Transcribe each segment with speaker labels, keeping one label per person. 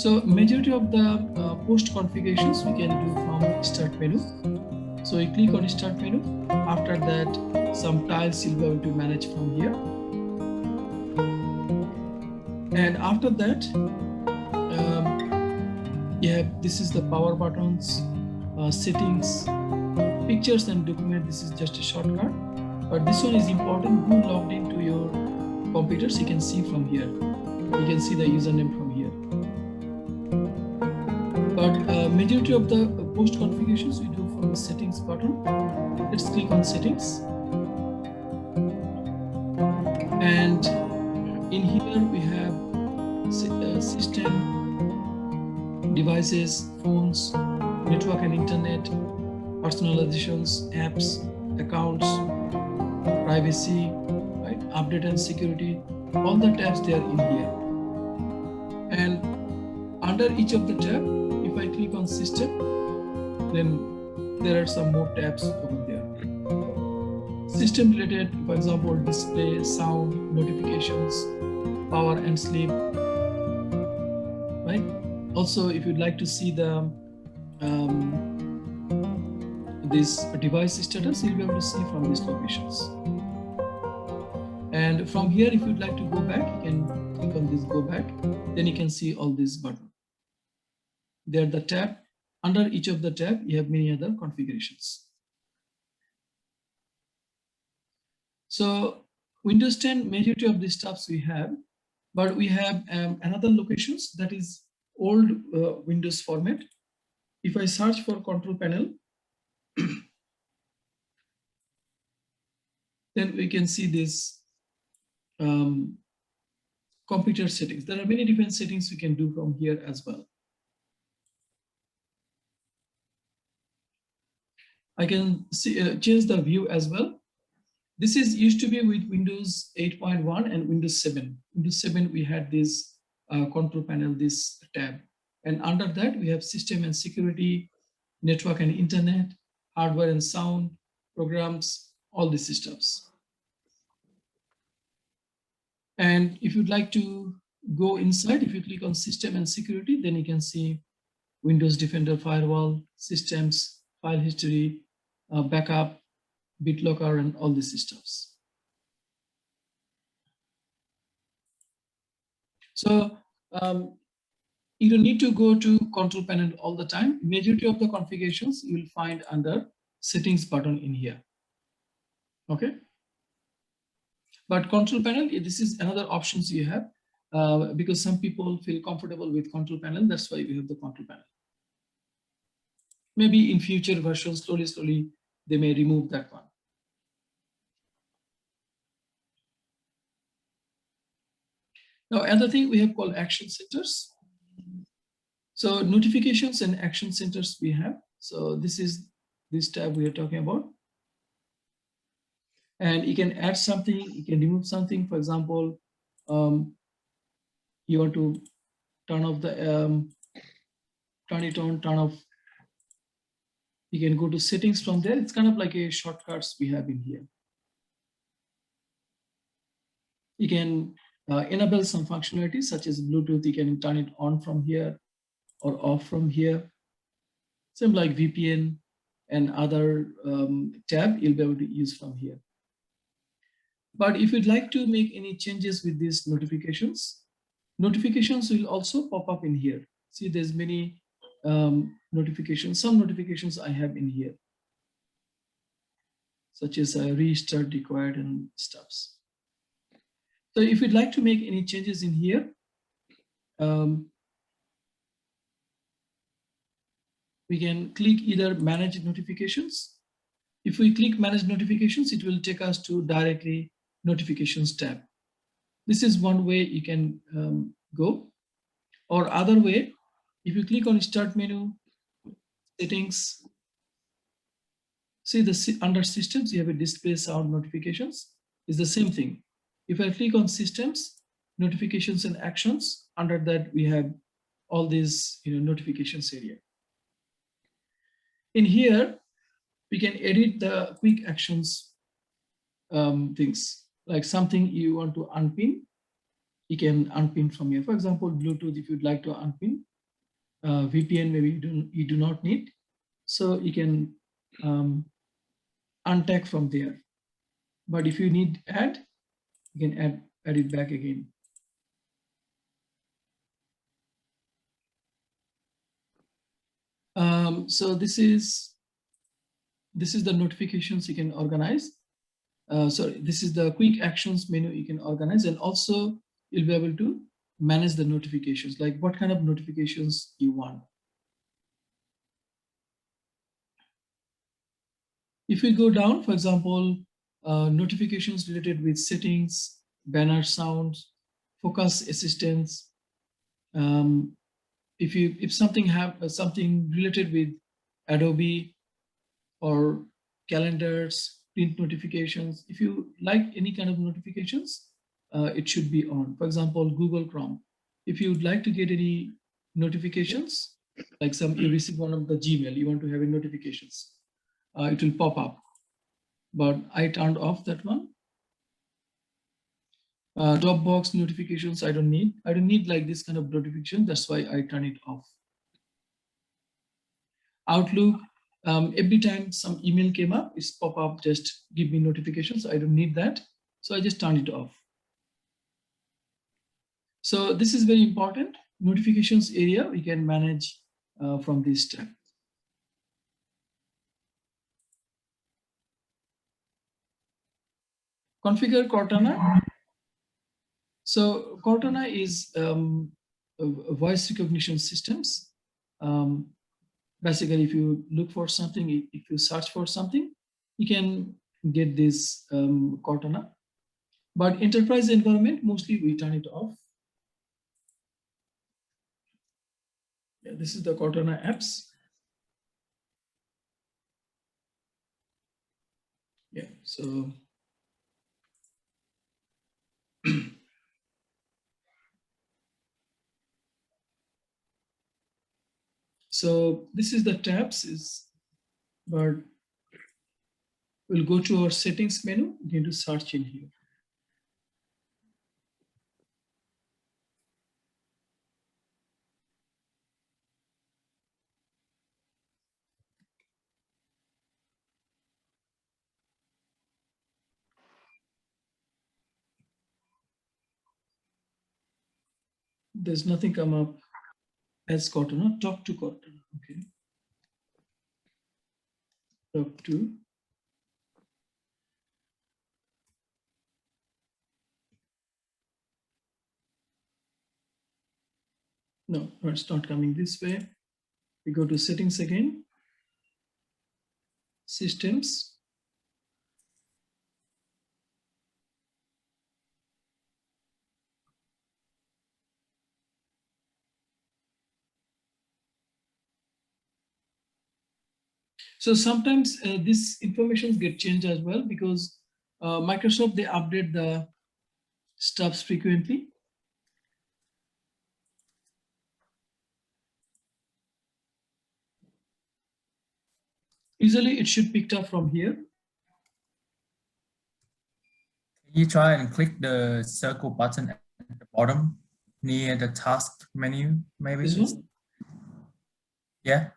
Speaker 1: So majority of the post configurations we can do from start menu. So you click on start menu. After that, some tiles you'll be able to manage from here. And after that, this is the power buttons, settings, pictures and document. This is just a shortcut, but this one is important. Who logged into your computers, you can see from here. You can see the username from here. But majority of the post configurations we do from the settings button. Let's click on settings. And in here we have system, devices, phones, network and internet, personalizations, apps, accounts, privacy, right? Update and security, all the tabs they are in here. And under each of the tab, if I click on system, then there are some more tabs over there. System related, for example, display, sound, notifications, power and sleep, right? Also, if you'd like to see the this device status, you'll be able to see from these locations. And from here, if you'd like to go back, you can click on this go back, then you can see all these buttons. They're the tab. Under each of the tab, you have many other configurations. So Windows 10, majority of these tabs we have, but we have another locations that is old Windows format. If I search for control panel, then we can see this computer settings. There are many different settings we can do from here as well. I can see, change the view as well. This is used to be with Windows 8.1 and Windows 7. Windows 7, we had this control panel, this tab. And under that, we have system and security, network and internet, hardware and sound, programs, all these systems. And if you'd like to go inside, if you click on system and security, then you can see Windows Defender Firewall, systems, file history, backup, BitLocker, and all these systems. So you don't need to go to control panel all the time. Majority of the configurations you will find under settings button in here. Okay. But control panel, this is another options you have because some people feel comfortable with control panel. That's why we have the control panel. Maybe in future versions, slowly, they may remove that one. Now, another thing we have called action centers. So notifications and action centers we have. So this is this tab we are talking about. And you can add something, you can remove something. For example, you want to turn off the, turn it on, turn off. You can go to settings from there. It's kind of like a shortcuts we have in here. You can enable some functionalities such as Bluetooth. You can turn it on from here or off from here. Same like VPN and other tab you'll be able to use from here. But if you'd like to make any changes with these notifications, notifications will also pop up in here. See, there's many notifications. Some notifications I have in here, such as a restart required and stuffs. So if you'd like to make any changes in here, we can click either manage notifications. If we click manage notifications, it will take us to directly notifications tab. This is one way you can go. Or other way, if you click on start menu, settings, see the under systems, you have a display sound notifications. It's the same thing. If I click on systems, notifications and actions, under that we have all these notifications area. In here, we can edit the quick actions things, like something you want to unpin, you can unpin from here. For example, Bluetooth, if you'd like to unpin, VPN maybe you do not need. So you can untag from there. But if you need add, you can add it back again. So this is the notifications you can organize. Sorry, this is the quick actions menu you can organize, and also you'll be able to manage the notifications, like what kind of notifications you want. If we go down, for example, notifications related with settings, banner sounds, focus assistance. If something something related with Adobe or calendars, print notifications, if you like any kind of notifications, it should be on. For example, Google Chrome. If you would like to get any notifications, like you receive one of the Gmail, you want to have any notifications, it will pop up. But I turned off that one. Dropbox notifications, I don't need. I don't need like this kind of notification. That's why I turn it off. Outlook, every time some email came up, it's pop up, just give me notifications. I don't need that. So I just turn it off. So this is very important. Notifications area, we can manage from this tab. Configure Cortana. So Cortana is voice recognition systems. Basically, if you look for something, if you search for something, you can get this Cortana. But enterprise environment, mostly we turn it off. Yeah, this is the Cortana apps. Yeah, so so this is the tabs, but we'll go to our settings menu. We're going to search in here. There's nothing come up as Cortana. Talk to Cortana. Okay. Talk to. No, it's not coming this way. We go to settings again. Systems. So sometimes this information get changed as well, because Microsoft, they update the stuffs frequently. Usually it should pick up from here.
Speaker 2: You try and click the circle button at the bottom near the task menu, maybe.
Speaker 1: This one?
Speaker 2: Yeah.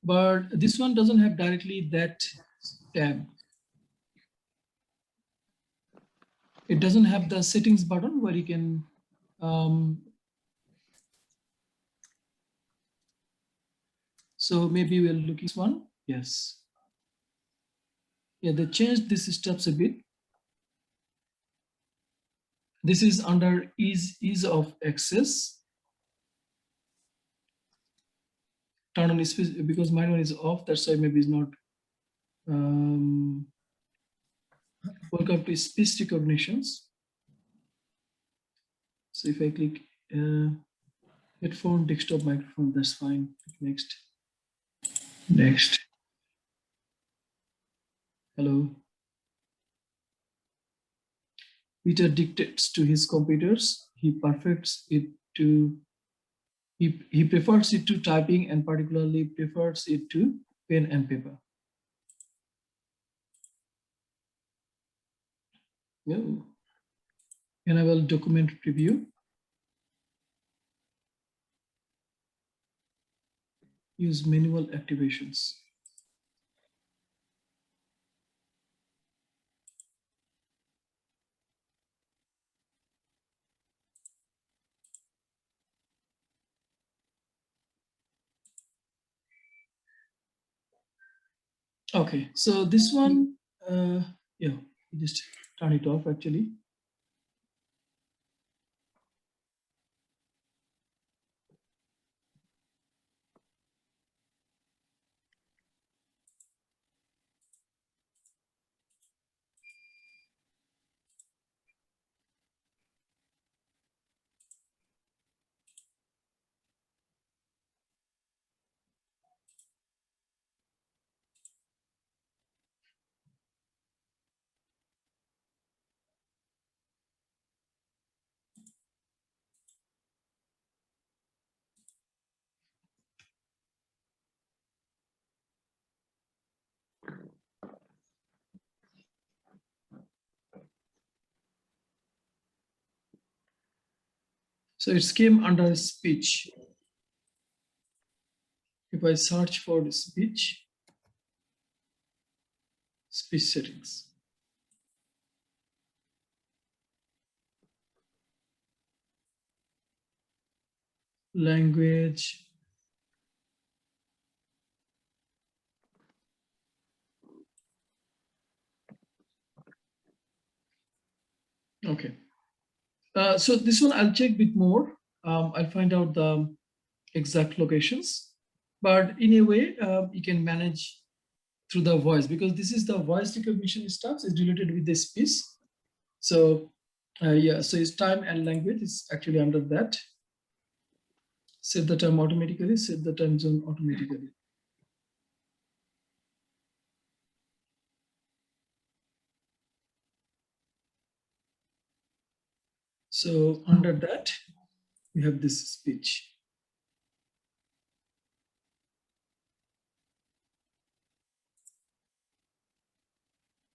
Speaker 1: But this one doesn't have directly that tab. It doesn't have the settings button where you can so maybe we'll look at this one. Yes. Yeah, they changed these steps a bit. This is under ease of access. Turn on speech, because my one is off. That's why maybe it's not. Welcome to speech recognitions. So if I click headphone, desktop, microphone, that's fine. Next. Next. Hello. Peter dictates to his computers. He perfects it to. He prefers it to typing, and particularly prefers it to pen and paper. No. Enable document preview. use manual activations. Okay, so this one, yeah, just turn it off actually. So it came under speech. If I search for speech settings. Language. Okay. So this one I'll check a bit more. I'll find out the exact locations. But in a way, you can manage through the voice because this is the voice recognition stuff is related with the speech. So yeah, so it's time and language is actually under that. Set the time automatically, set the time zone automatically. So under that, we have this speech.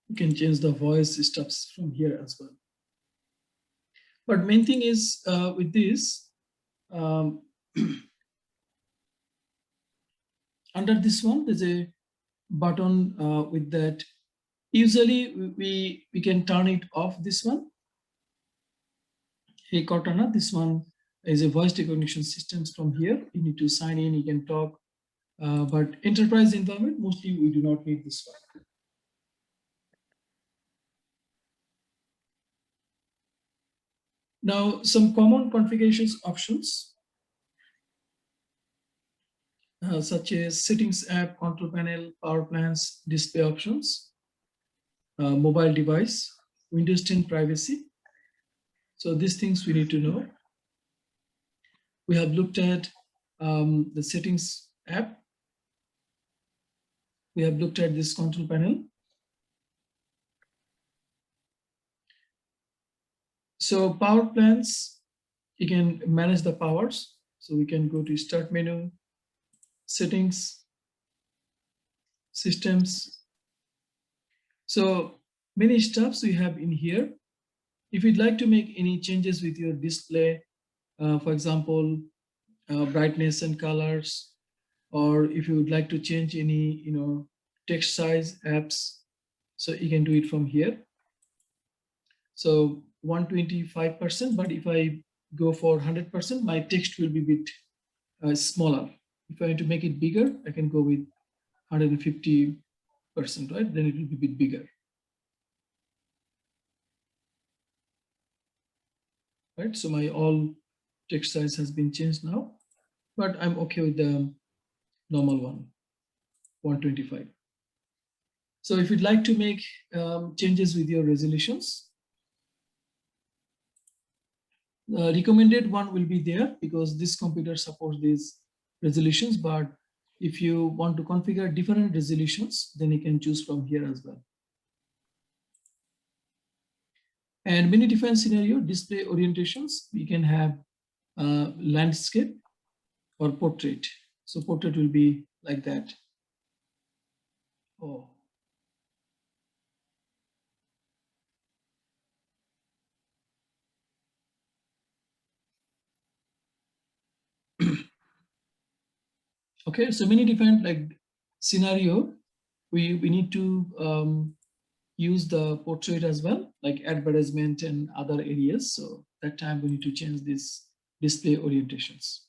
Speaker 1: You can change the voice stuffs from here as well. But main thing is with this, under this one, there's a button with that. Usually we can turn it off this one. Hey Cortana, this one is a voice recognition systems from here. You need to sign in, you can talk. But enterprise environment, mostly we do not need this one. Now, some common configurations options, such as settings app, control panel, power plans, display options, mobile device, Windows 10 privacy. So these things we need to know. We have looked at the settings app. We have looked at this control panel. So power plans, you can manage the powers. So we can go to start menu, settings, systems. So many stuffs we have in here. If you'd like to make any changes with your display, for example, brightness and colors, or if you would like to change any, text size apps, so you can do it from here. So 125%, but if I go for 100%, my text will be a bit smaller. If I want to make it bigger, I can go with 150%, right? Then it will be a bit bigger. Right, so my all text size has been changed now, but I'm okay with the normal one, 125. So if you'd like to make changes with your resolutions, recommended one will be there because this computer supports these resolutions, but if you want to configure different resolutions, then you can choose from here as well. And many different scenario display orientations, we can have landscape or portrait. So portrait will be like that. Oh. Okay, so many different like scenario. We need to use the portrait as well, like advertisement and other areas. So that time we need to change this display orientations.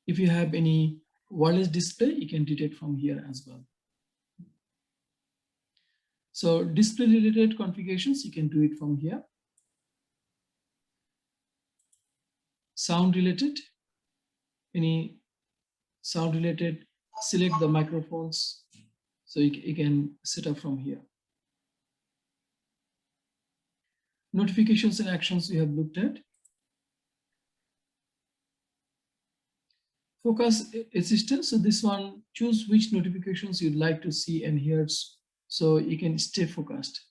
Speaker 1: If you have any wireless display, you can detect from here as well. So display related configurations, you can do it from here. Sound related, any sound related, select the microphones. So you can set up from here. Notifications and actions we have looked at. Focus assistance. So this one, choose which notifications you'd like to see and hear so you can stay focused.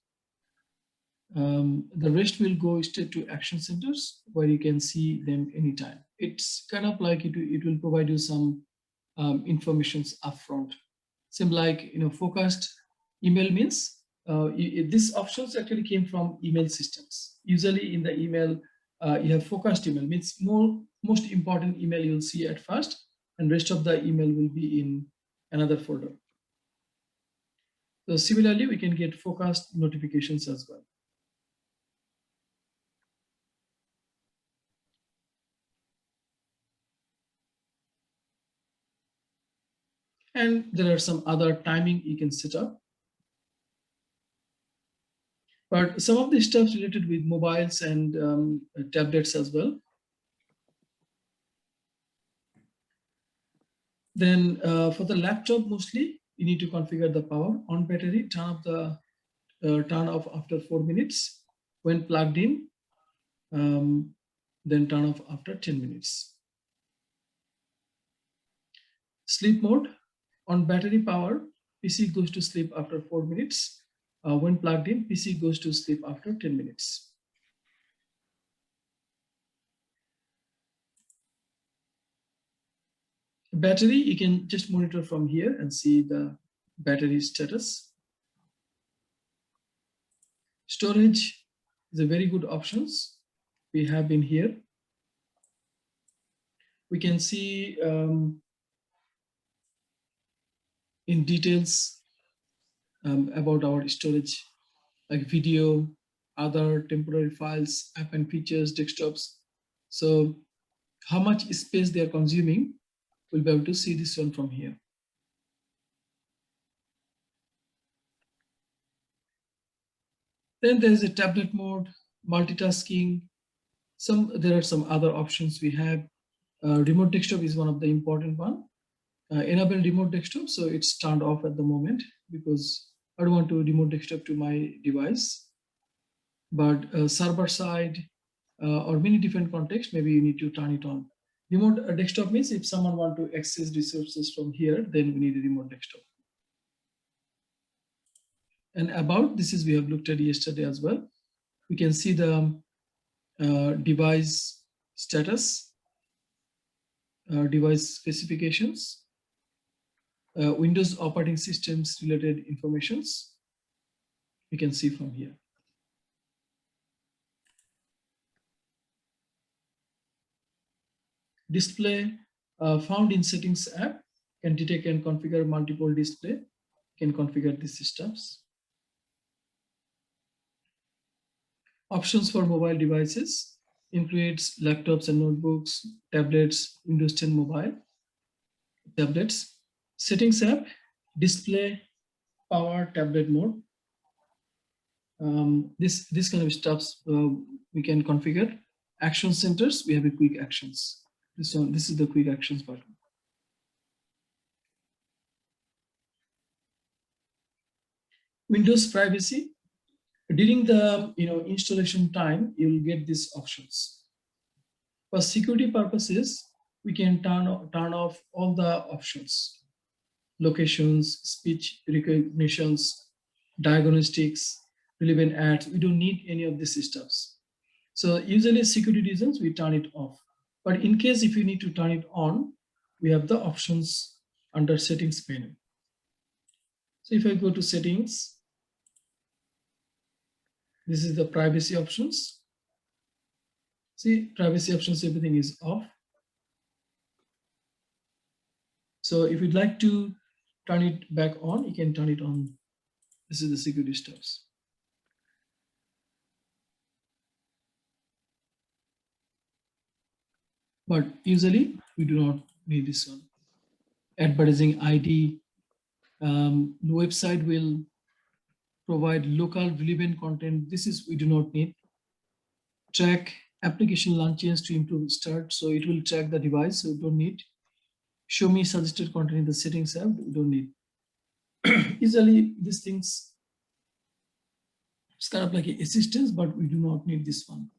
Speaker 1: The rest will go straight to action centers where you can see them anytime. It's kind of like it will provide you some informations upfront. Same like, focused email means these options actually came from email systems. Usually in the email, you have focused email, means most important email you'll see at first, and rest of the email will be in another folder. So similarly, we can get focused notifications as well. And there are some other timing you can set up. But some of the stuff related with mobiles and tablets as well. Then for the laptop, mostly you need to configure the power on battery, turn off after 4 minutes when plugged in, then turn off after 10 minutes. Sleep mode, on battery power, PC goes to sleep after 4 minutes. When plugged in, PC goes to sleep after 10 minutes. Battery, you can just monitor from here and see the battery status. Storage is a very good options we have in here. We can see in details about our storage, like video, other temporary files, app and features, desktops. So how much space they are consuming, we'll be able to see this one from here. Then there's a tablet mode, multitasking. There are some other options we have. Remote desktop is one of the important one. Enable remote desktop, so it's turned off at the moment because I don't want to remote desktop to my device. But server side or many different contexts, maybe you need to turn it on. Remote desktop means if someone want to access resources from here, then we need a remote desktop. And about this is we have looked at yesterday as well. We can see the device status, device specifications, Windows operating systems related informations. We can see from here. Display found in settings app can detect and configure multiple display, can configure these systems. Options for mobile devices includes laptops and notebooks, tablets, Windows 10 mobile, tablets. Settings app, display, power, tablet mode. This kind of stuffs we can configure. Action centers, we have a quick actions. This is the quick actions button. Windows privacy. During the installation time, you will get these options. For security purposes, we can turn off all the options: locations, speech recognitions, diagnostics, relevant ads. We don't need any of these stuffs. So usually security reasons, we turn it off. But in case if you need to turn it on, we have the options under settings menu. So if I go to settings, this is the privacy options. See, privacy options, everything is off. So if you'd like to turn it back on, you can turn it on. This is the security steps. But usually we do not need this one. Advertising ID, the website will provide local relevant content. This is, we do not need. Track application launches to improve start. So it will track the device, so we don't need. Show me suggested content in the settings app, we don't need. Usually these things, it's kind of like an assistance, but we do not need this one.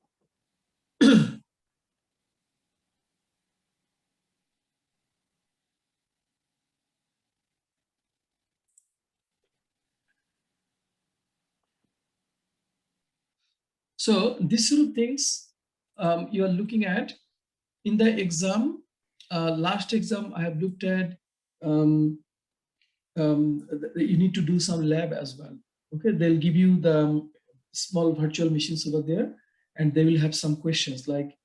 Speaker 1: So these sort of things you are looking at in the exam. Last exam I have looked at, you need to do some lab as well. Okay, they'll give you the small virtual machines over there, and they will have some questions like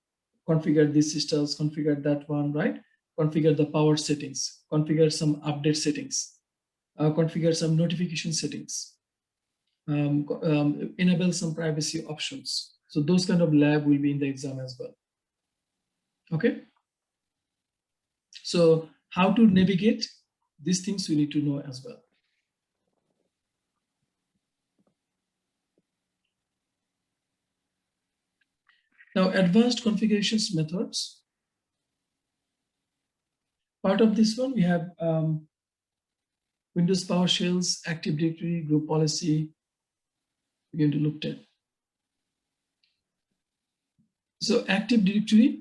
Speaker 1: configure these systems, configure that one, right? Configure the power settings, configure some update settings, configure some notification settings, enable some privacy options. So those kind of lab will be in the exam as well. Okay. So how to navigate these things we need to know as well. Now, advanced configurations methods. Part of this one, we have Windows PowerShells, Active Directory, group policy. We're going to look at. So Active Directory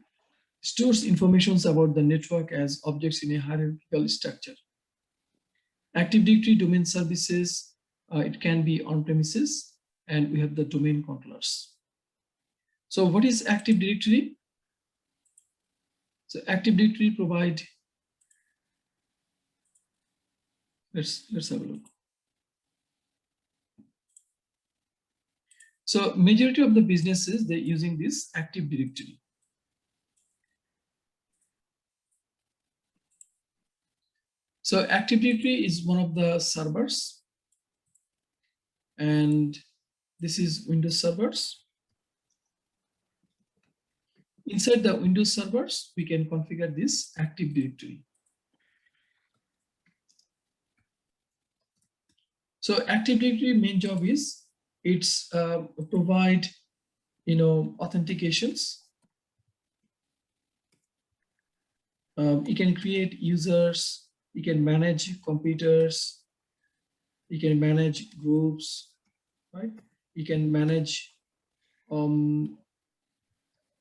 Speaker 1: stores information about the network as objects in a hierarchical structure. Active Directory domain services, it can be on premises, and we have the domain controllers. So what is Active Directory? So Active Directory provide, let's have a look. So majority of the businesses, they're using this Active Directory. So Active Directory is one of the servers, and this is Windows servers. Inside the Windows servers, we can configure this Active Directory. So Active Directory main job is it's provide authentications. You can create users, you can manage computers, you can manage groups, right? You can manage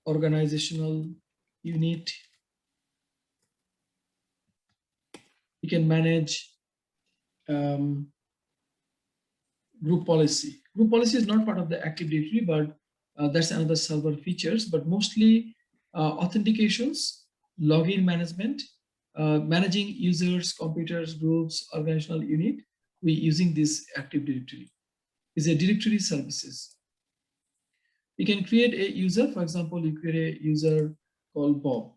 Speaker 1: organizational unit. You can manage group policy. Group policy is not part of the Active Directory, but that's another server features. But mostly authentications, login management, managing users, computers, groups, organizational unit. We using this Active Directory. Is a directory services. You can create a user. For example, you create a user called Bob,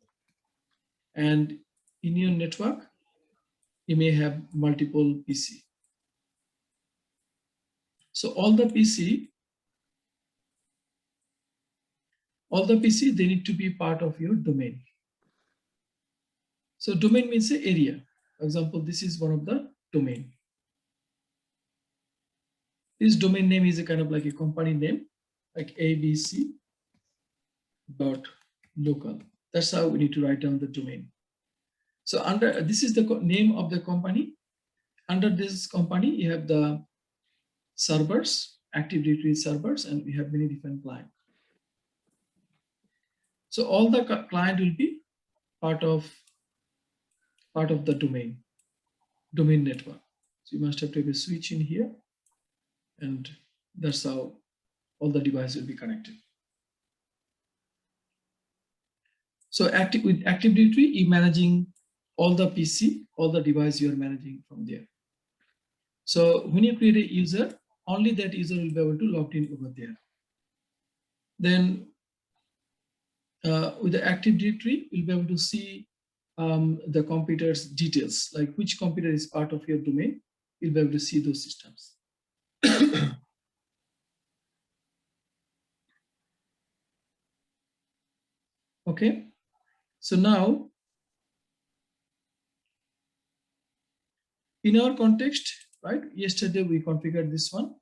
Speaker 1: and in your network, you may have multiple PC. So all the PC, they need to be part of your domain. So domain means an area. For example, this is one of the domain. This domain name is a kind of like a company name, like abc.local. That's how we need to write down the domain. So under this is the name of the company. Under this company, you have the servers, Active Directory servers, and we have many different clients. So all the client will be part of the domain network. So you must have to have a switch in here, and that's how all the devices will be connected. So with Active Directory, you're managing all the PC, all the device you are managing from there. So when you create a user, only that user will be able to log in over there. Then with the Active Directory, you'll be able to see the computer's details, like which computer is part of your domain. You'll be able to see those systems. Okay, so now in our context, right? Yesterday we configured this one.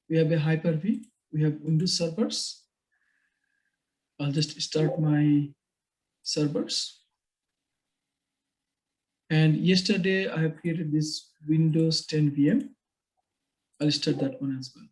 Speaker 1: We have a Hyper-V, we have Windows servers. I'll just start my servers. And yesterday I have created this Windows 10 VM. I'll start that one as well.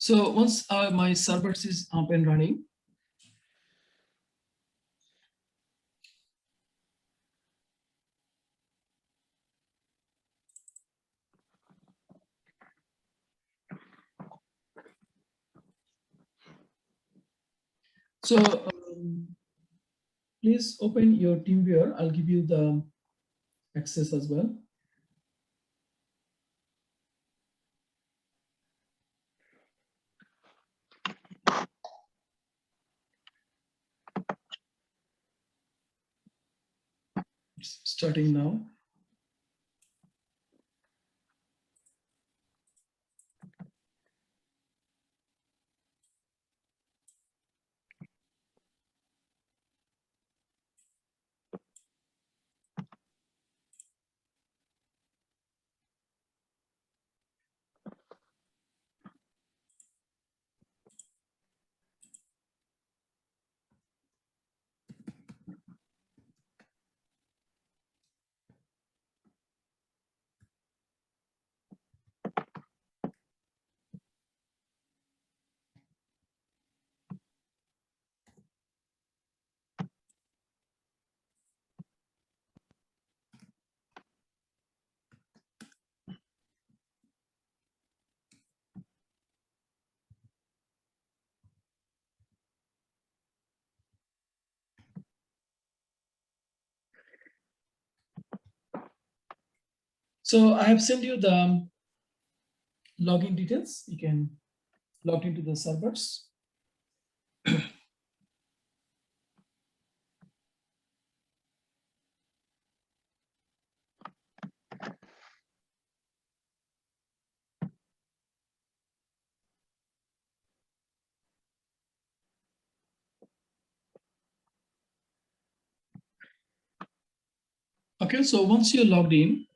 Speaker 1: So once my servers is up and running, so please open your TeamViewer. I'll give you the access as well. It's starting now. So I have sent you the login details. You can log into the servers. Okay, so once you're logged in,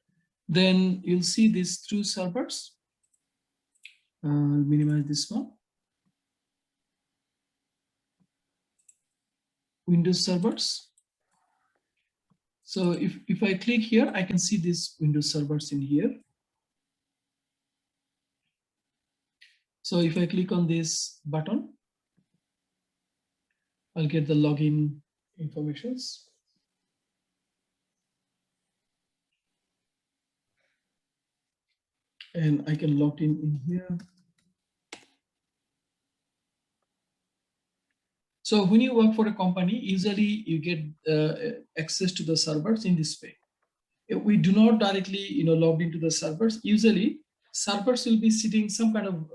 Speaker 1: then you'll see these two servers. I'll minimize this one. Windows servers. So if I click here, I can see these Windows servers in here. So if I click on this button, I'll get the login informations. And I can log in here. So when you work for a company, usually you get access to the servers in this way. If we do not directly, log into the servers, usually servers will be sitting some kind of,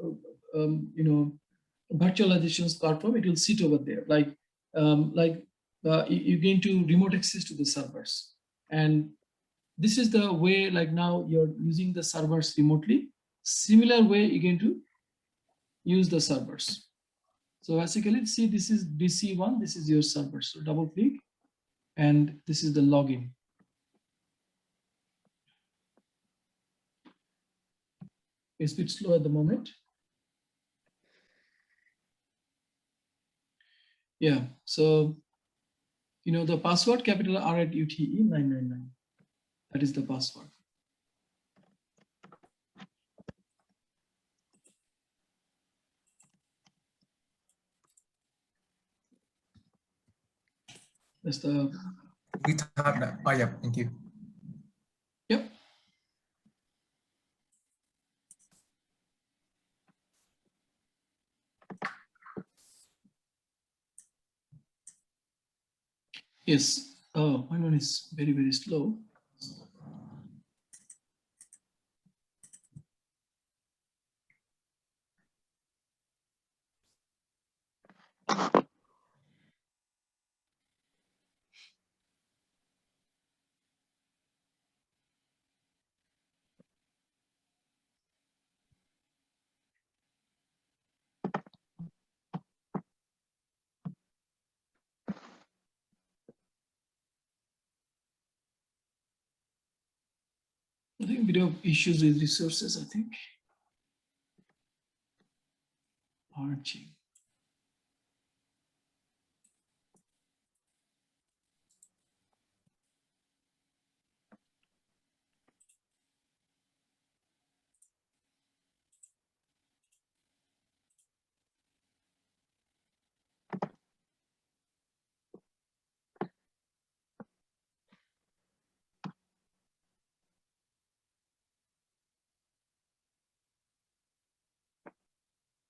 Speaker 1: virtualizations platform. It will sit over there, you gain to remote access to the servers. And this is the way, like now you're using the servers remotely. Similar way you're going to use the servers. So basically, see, this is DC1, this is your server. So double click, and this is the login. It's a bit slow at the moment. Yeah, so, the password, capital RATUTE 999. That is the password. That's the.
Speaker 2: We type that. Oh, yeah, thank you.
Speaker 1: Yep. Yes. Oh, my one is very, very slow. I think bit of issues with resources, I think. Arching.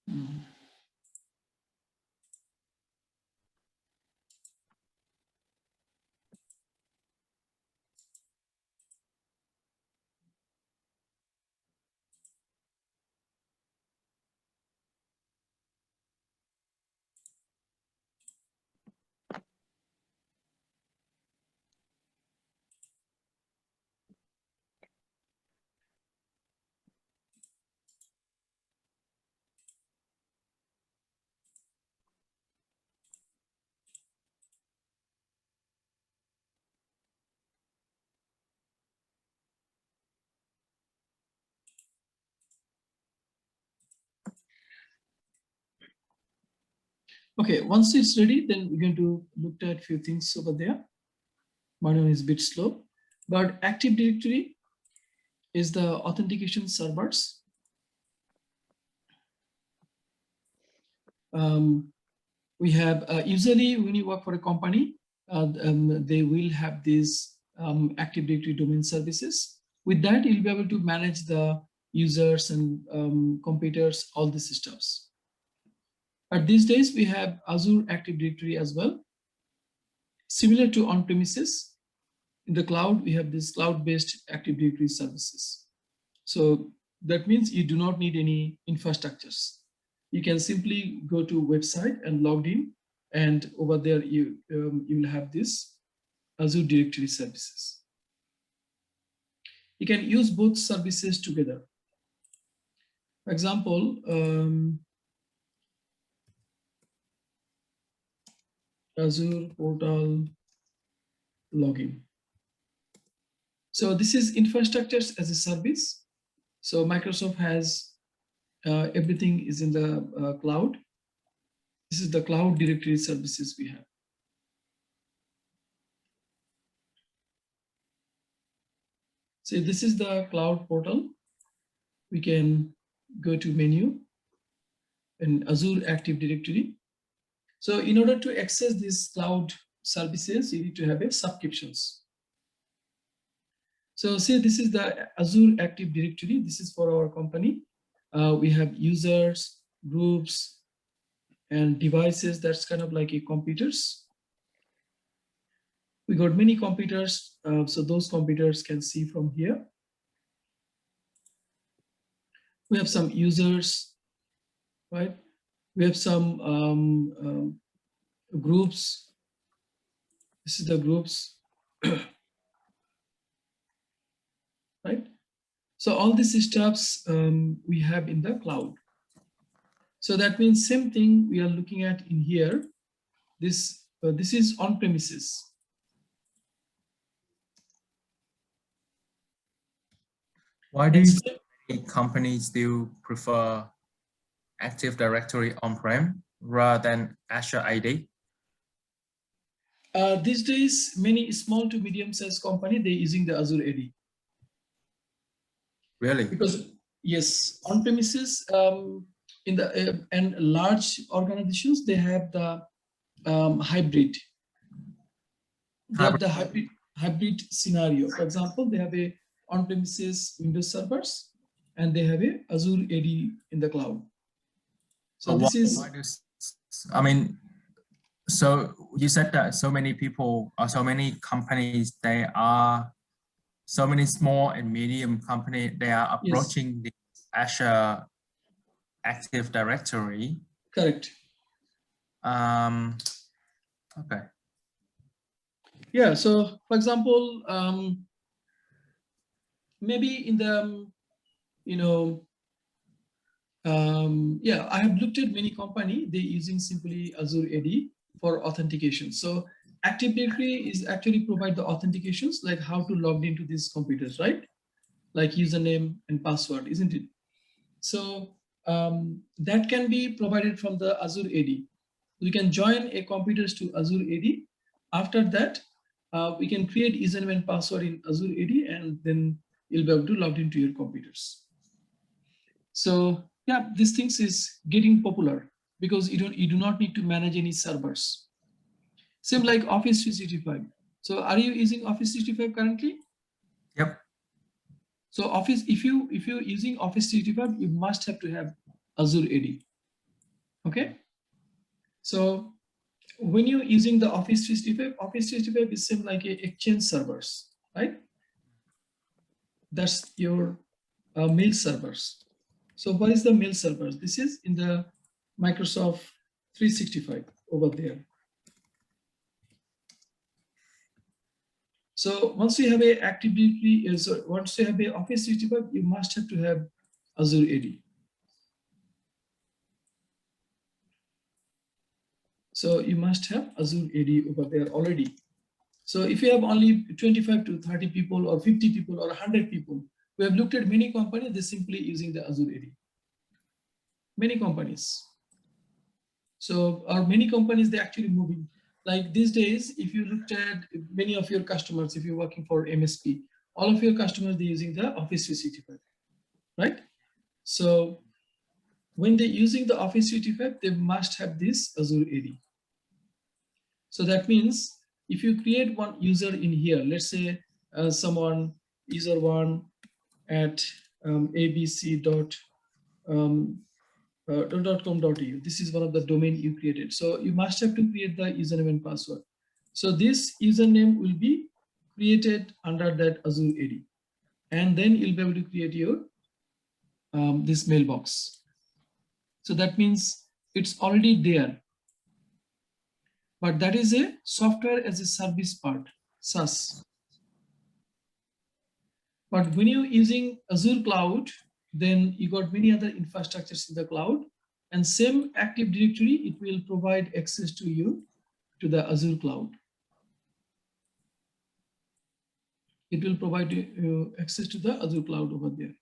Speaker 1: Mm. Okay, once it's ready, then we're going to look at a few things over there. Mine is a bit slow, but Active Directory is the authentication servers. We have usually when you work for a company, they will have these Active Directory domain services. With that, you'll be able to manage the users and computers, all the systems. But these days we have Azure Active Directory as well. Similar to on-premises, in the cloud, we have this cloud-based Active Directory services. So that means you do not need any infrastructures. You can simply go to website and log in, and over there you will have this Azure Directory services. You can use both services together. For example, Azure portal login. So this is infrastructures as a service. So Microsoft has everything is in the cloud. This is the cloud directory services we have. So this is the cloud portal. We can go to menu and Azure Active Directory. So in order to access these cloud services, you need to have a subscriptions. So say this is the Azure Active Directory. This is for our company. We have users, groups, and devices. That's kind of like a computers. We got many computers. So those computers can see from here. We have some users, right? We have some groups. This is the groups, right? So all these steps we have in the cloud. So that means same thing we are looking at in here. This is on premises.
Speaker 2: Why do you think companies still prefer Active Directory on-prem rather than Azure AD?
Speaker 1: These days, many small to medium-sized company, they're using the Azure AD.
Speaker 2: Really?
Speaker 1: Because yes, on-premises in the and large organizations, they have the hybrid. They have the hybrid scenario. For example, they have a on-premises Windows servers and they have a Azure AD in the cloud. So this is,
Speaker 2: I mean, so you said that so many people or so many companies, they are so many small and medium companies, they are approaching the Azure Active Directory.
Speaker 1: Correct.
Speaker 2: Okay.
Speaker 1: Yeah. So, for example, maybe in the, yeah, I have looked at many companies, they're using simply Azure AD for authentication. So Active Directory is actually provide the authentications, like how to log into these computers, right? Like username and password, isn't it? So that can be provided from the Azure AD. We can join a computers to Azure AD. After that, we can create username and password in Azure AD, and then you'll be able to log into your computers. So yeah, these things is getting popular because you do not need to manage any servers. Same like Office 365. So are you using Office 365 currently?
Speaker 2: Yep.
Speaker 1: So Office, if you're using Office 365, you must have to have Azure AD. Okay. So when you're using the Office 365, Office 365 is same like a Exchange servers, right? That's your mail servers. So what is the mail servers? This is in the Microsoft 365 over there. So once you have a Active Directory, so once you have a Office 365, you must have to have Azure AD. So you must have Azure AD over there already. So if you have only 25 to 30 people or 50 people or 100 people, we have looked at many companies, they're simply using the Azure AD. Many companies. So, or many companies, they're actually moving. Like these days, if you looked at many of your customers, if you're working for MSP, all of your customers, they're using the Office 365, right? So when they're using the Office 365, they must have this Azure AD. So that means if you create one user in here, let's say someone user one at abc.com.eu. This is one of the domain you created. So you must have to create the username and password. So this username will be created under that Azure AD. And then you'll be able to create your this mailbox. So that means it's already there. But that is a software as a service part, SaaS. But when you're using Azure Cloud, then you got many other infrastructures in the cloud, and same Active Directory, it will provide access to you to the Azure Cloud. It will provide you access to the Azure Cloud over there.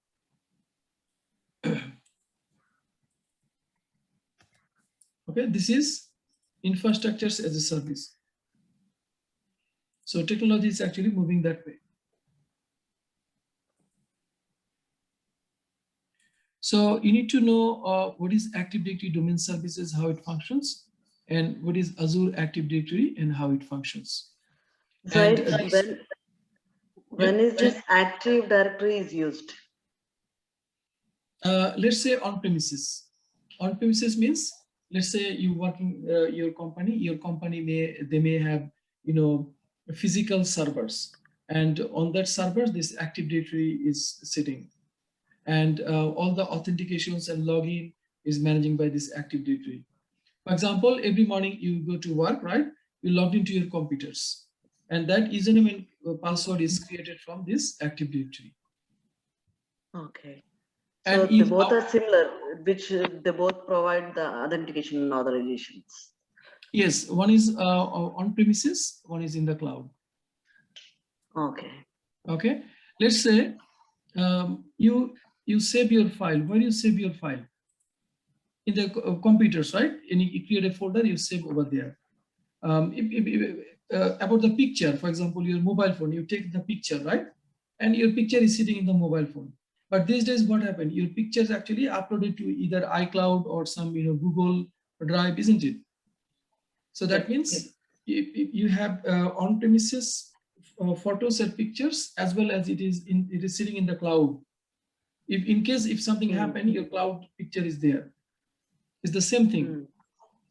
Speaker 1: Okay, this is infrastructures as a service. So technology is actually moving that way. So you need to know what is Active Directory Domain Services, how it functions, and what is Azure Active Directory and how it functions.
Speaker 3: Right. When is this Active Directory is used?
Speaker 1: Let's say on premises. On premises means, let's say you working your company may have physical servers, and on that server this Active Directory is sitting, and all the authentications and login is managing by this Active Directory. For example, every morning you go to work, right? You log into your computers, and that username and password is created from this Active Directory.
Speaker 3: Okay.
Speaker 1: And
Speaker 3: so they both are similar, which they both provide the authentication and authorizations.
Speaker 1: Yes, one is on premises, one is in the cloud.
Speaker 3: Okay.
Speaker 1: Okay. Let's say you save your file. Where you save your file? In the computers, right? And you create a folder, you save over there. About the picture, for example, your mobile phone, you take the picture, right? And your picture is sitting in the mobile phone. But these days, what happened? Your pictures actually uploaded to either iCloud or some Google Drive, isn't it? So that means you have on-premises photos and pictures, as well as it is sitting in the cloud. In case if something happened, your cloud picture is there. It's the same thing.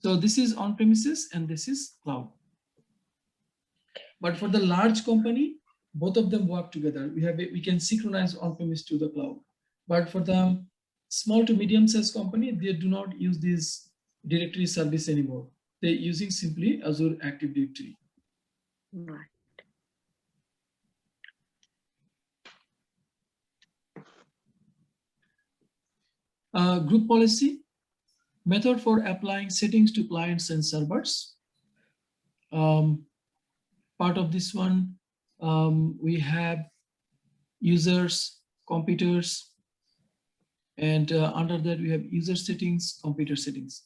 Speaker 1: So this is on-premises and this is cloud. But for the large company, both of them work together. We can synchronize on-premise to the cloud. But for the small to medium-sized company, they do not use this directory service anymore. They're using simply Azure Active Directory.
Speaker 3: Right.
Speaker 1: Group policy, method for applying settings to clients and servers. Part of this one, we have users, computers, and under that we have user settings, computer settings,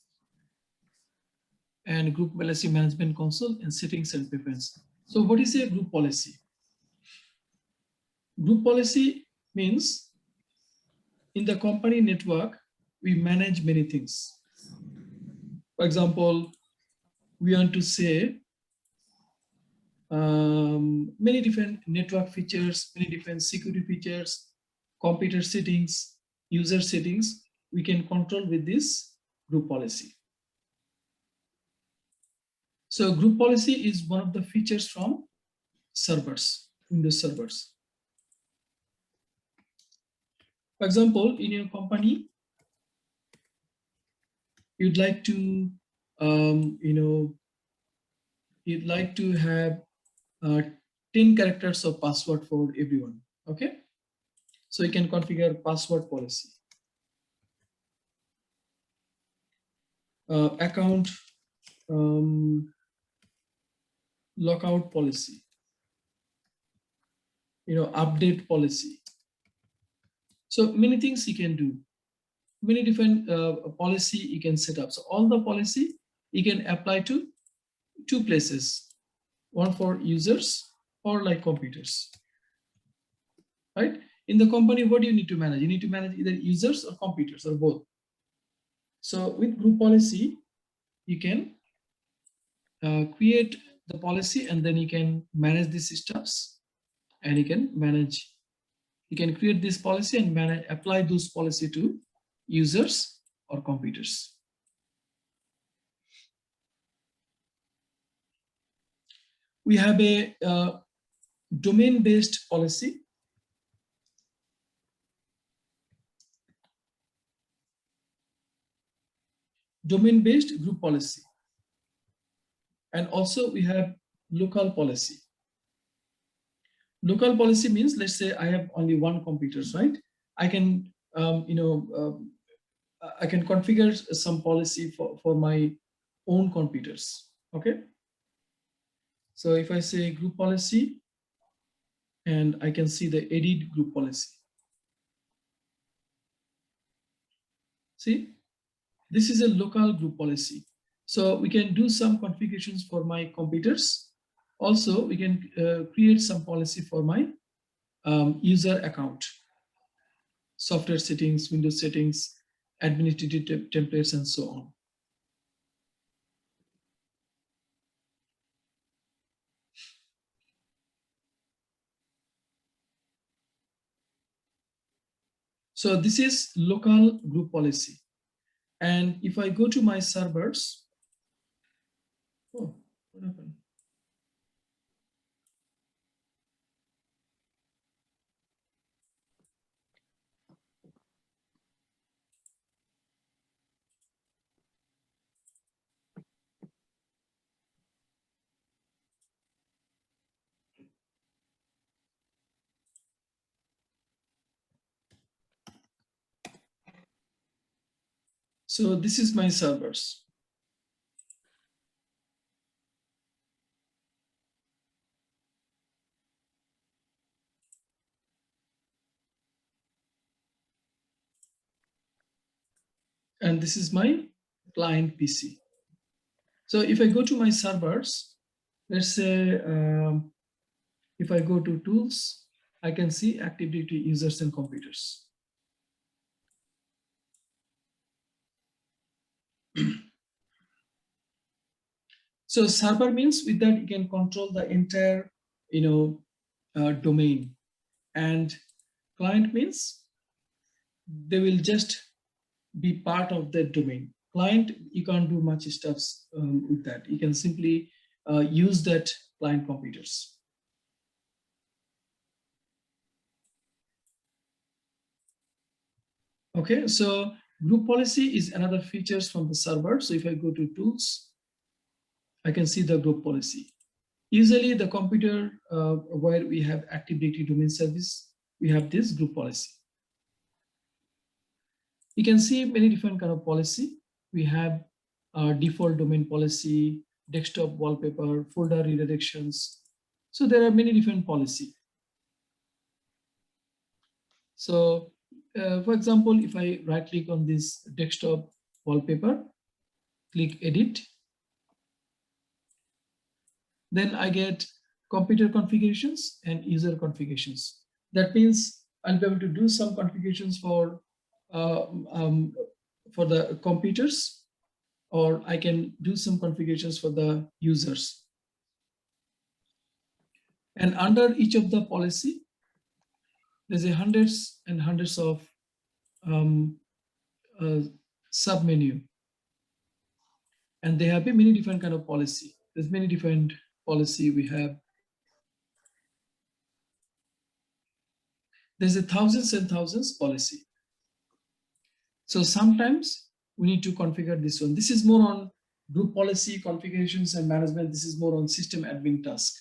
Speaker 1: and group policy management console and settings and preference. So what is a group policy? Group policy means in the company network, we manage many things. For example, we want to say many different network features, many different security features, computer settings, user settings, we can control with this group policy. So group policy is one of the features from servers, Windows servers. For example, in your company, you'd like to, you'd like to have 10 characters of password for everyone, okay? So you can configure password policy. Account lockout policy, update policy. So many things you can do, many different policy you can set up. So all the policy you can apply to two places, one for users or like computers, right? In the company, what do you need to manage? You need to manage either users or computers or both. So with group policy, you can create the policy and then you can manage these stuffs, and you can create this policy and apply those policy to users or computers. We have a domain-based policy. Domain-based group policy. And also we have local policy. Local policy means, let's say I have only one computer, right? I can, I can configure some policy for my own computers, okay? So if I say group policy, and I can see the edit group policy. See, this is a local group policy. So we can do some configurations for my computers. Also, we can create some policy for my user account, software settings, Windows settings, administrative templates, and so on. So this is local group policy. And if I go to my servers, oh, what happened? So this is my servers. And this is my client PC. So if I go to my servers, let's say if I go to tools, I can see Active Directory users and computers. So server means with that you can control the entire, domain, and client means they will just be part of that domain. Client, you can't do much stuff with that. You can simply use that client computers. Okay, so group policy is another features from the server. So if I go to tools, I can see the group policy. Usually the computer where we have Active Directory domain service, we have this group policy. You can see many different kind of policy. We have default domain policy, desktop wallpaper, folder redirections. So there are many different policy. So for example, if I right click on this desktop wallpaper, click edit, then I get computer configurations and user configurations. That means I'll be able to do some configurations for the computers, or I can do some configurations for the users. And under each of the policy, there's hundreds and hundreds of sub-menu. And they have many different kind of policy. There's many different policy we have. There's thousands and thousands policy. So sometimes we need to configure this one. This is more on group policy configurations and management. This is more on system admin task.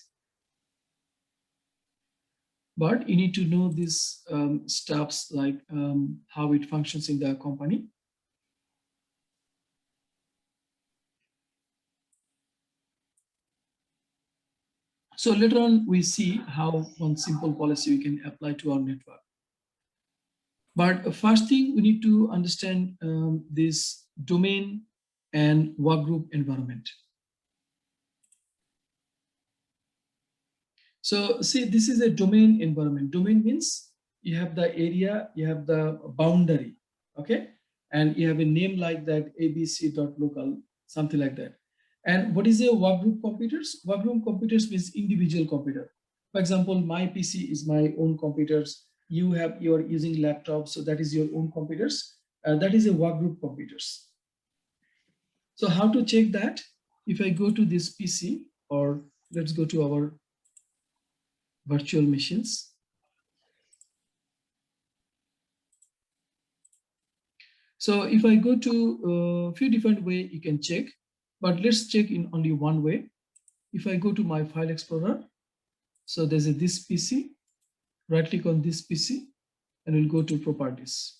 Speaker 1: But you need to know these stuffs like how it functions in the company. So later on, we see how one simple policy we can apply to our network. But first thing, we need to understand this domain and workgroup environment. So see, this is a domain environment. Domain means you have the area, you have the boundary, okay? And you have a name like that, abc.local, something like that. And what is a workgroup computers? Workgroup computers means individual computer. For example, my PC is my own computers. You are using laptops, so that is your own computers. That is a workgroup computers. So how to check that? If I go to this PC, or let's go to our virtual machines. So if I go to a few different way, you can check, but let's check in only one way. If I go to my file explorer, so there's this PC, right click on this PC, and we'll go to properties.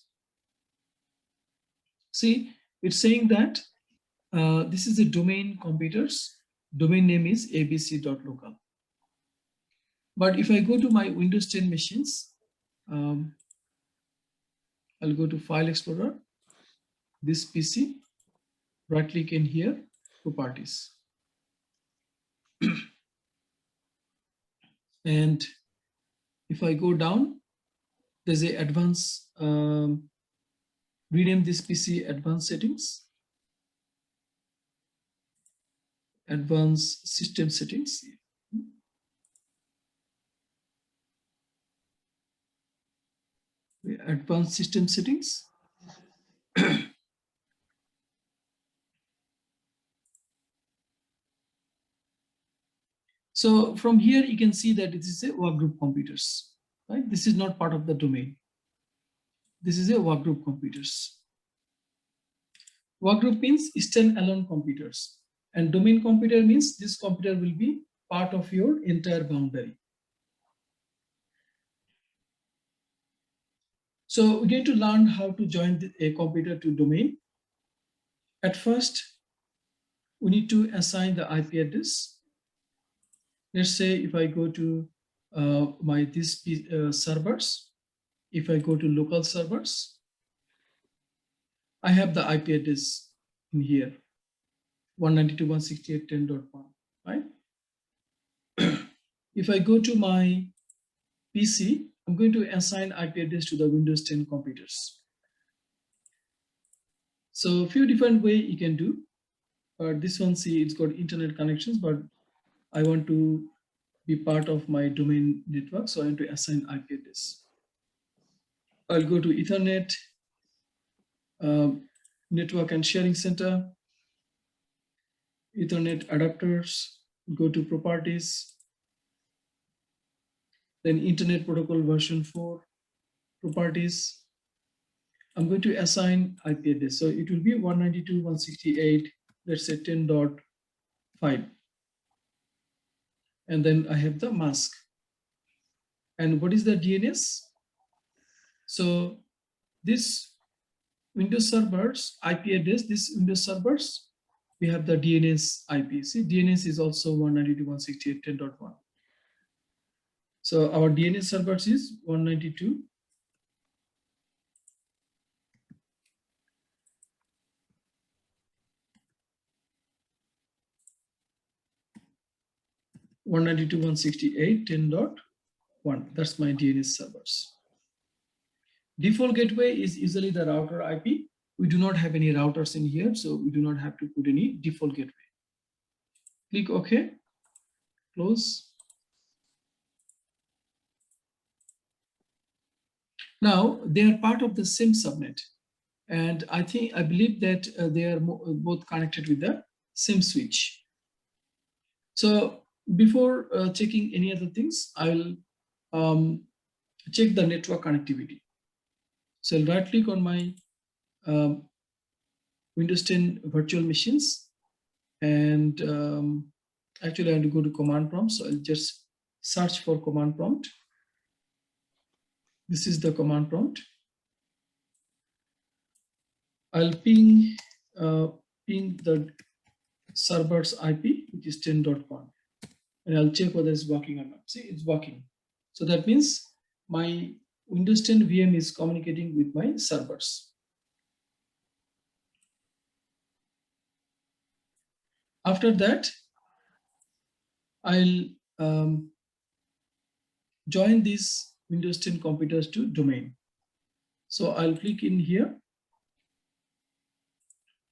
Speaker 1: See, it's saying that this is a domain computers. Domain name is abc.local. But if I go to my Windows 10 machines, I'll go to File Explorer, this PC, right click in here, properties. And if I go down, there's a advanced, rename this PC advanced settings, advanced system settings. Advanced system settings. So from here, you can see that it is a workgroup computers, right? This is not part of the domain. This is a workgroup computers. Workgroup means stand-alone computers, and domain computer means this computer will be part of your entire boundary. So we're going to learn how to join a computer to domain. At first, we need to assign the IP address. Let's say if I go to this servers, if I go to local servers, I have the IP address in here, 192.168.10.1, right? If I go to my PC, I'm going to assign IP address to the Windows 10 computers. So a few different ways you can do. But this one, see, it's got internet connections, but I want to be part of my domain network, so I want to assign IP address. I'll go to Ethernet, network and sharing center, Ethernet adapters, go to properties, then Internet Protocol version 4, properties. I'm going to assign IP address. So it will be 192.168, let's say 10.5. And then I have the mask. And what is the DNS? So this Windows servers IP address, this Windows servers, we have the DNS IP. See, DNS is also 192.168.10.1. So our DNS servers is 192. .192.168.10.1. That's my DNS servers. Default gateway is usually the router IP. We do not have any routers in here, so we do not have to put any default gateway. Click OK, close. Now they are part of the same subnet. And I believe that they are both connected with the same switch. So before checking any other things, I'll check the network connectivity. So I'll right click on my Windows 10 virtual machines, and actually I have to go to command prompt. So I'll just search for command prompt. This is the command prompt. I'll ping the server's IP, which is 10.1, and I'll check whether it's working or not. See, it's working. So that means my Windows 10 VM is communicating with my servers. After that, I'll join these Windows 10 computers to domain. So I'll click in here,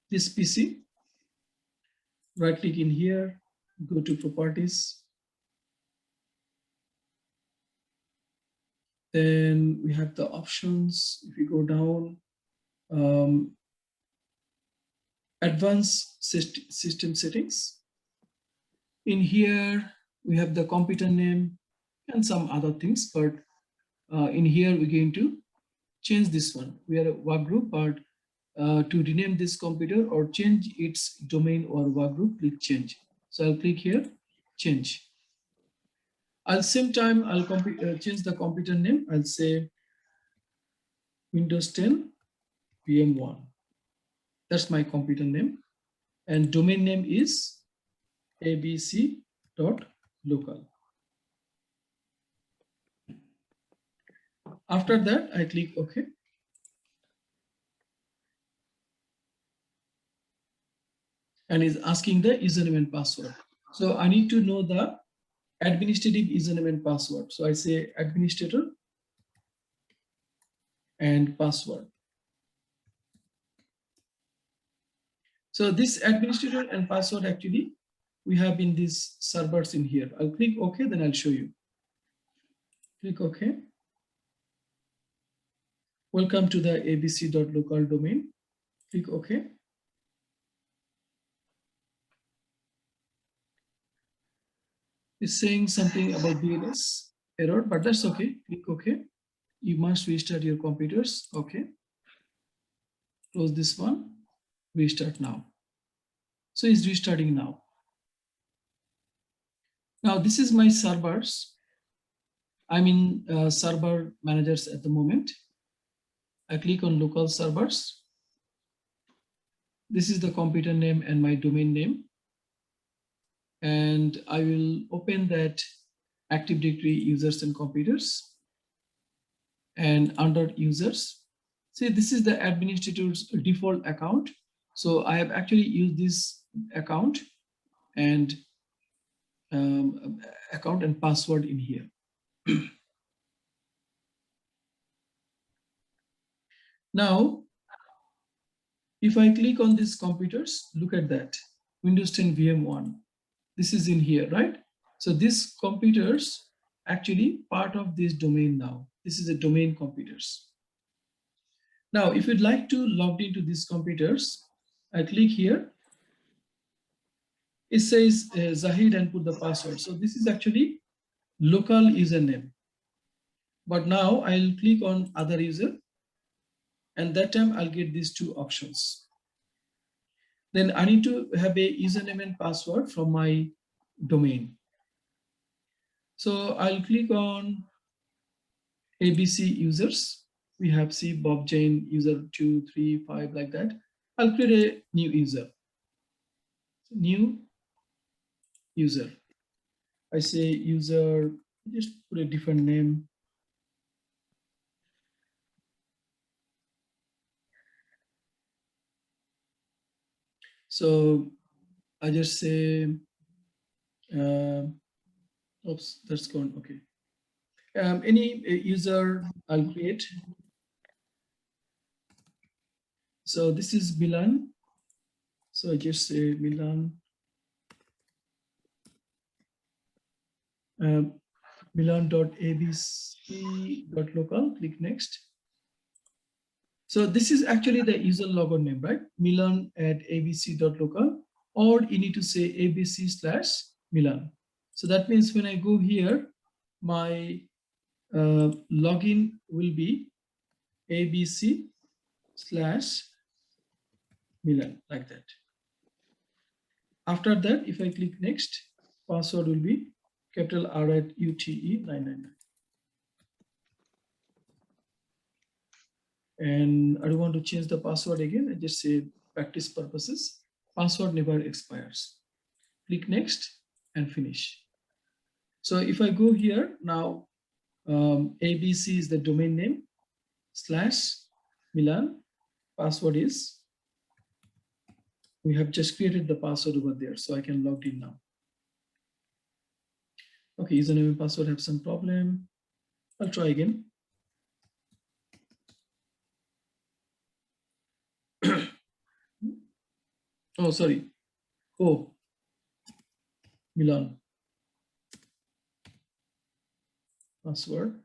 Speaker 1: this PC, right click in here, go to properties. Then we have the options. If you go down, advanced system settings. In here, we have the computer name and some other things, but in here, we're going to change this one. We are a work group, but to rename this computer or change its domain or work group, click change. So I'll click here, change. At the same time, I'll change the computer name. I'll say Windows 10 VM1. That's my computer name. And domain name is abc.local. After that, I click OK. And it's asking the username and password. So I need to know the administrative username and password. So I say administrator and password. So this administrator and password actually we have in these servers in here. I'll click OK, then I'll show you. Click OK. Welcome to the abc.local domain. Click OK. It's saying something about DNS error, but that's okay. Click OK. You must restart your computers. Okay. Close this one. Restart now. So it's restarting now. Now this is my servers. I'm in server managers at the moment. I click on local servers. This is the computer name and my domain name. And I will open that Active Directory users and computers. And under users, see, this is the administrator's default account. So I have actually used this account and password in here. Now, if I click on these computers, look at that. Windows 10 VM1. This is in here, right? So these computers actually part of this domain now. This is a domain computers. Now, if you'd like to log into these computers, I click here. It says Zahid and put the password. So this is actually local username. But now I'll click on other user, and that time I'll get these two options. Then I need to have a username and password from my domain. So I'll click on ABC users. We have C Bob Jane user 2, 3, 5 like that. I'll create a new user. New user. I say user, just put a different name. So I just say, oops, that's gone, okay. Any user I'll create. So this is Milan. So I just say Milan. Milan.abc.local, click next. So this is actually the user logon name, right? Milan@abc.local, or you need to say abc/Milan. So that means when I go here, my login will be abc/Milan, like that. After that, if I click next, password will be capital RUTE999. And I don't want to change the password again. I just say practice purposes. Password never expires. Click next and finish. So if I go here now, ABC is the domain name /Milan. Password is, we have just created the password over there, so I can log in now. Okay, username and password have some problem. I'll try again. Oh, sorry. Oh, Milan. Password.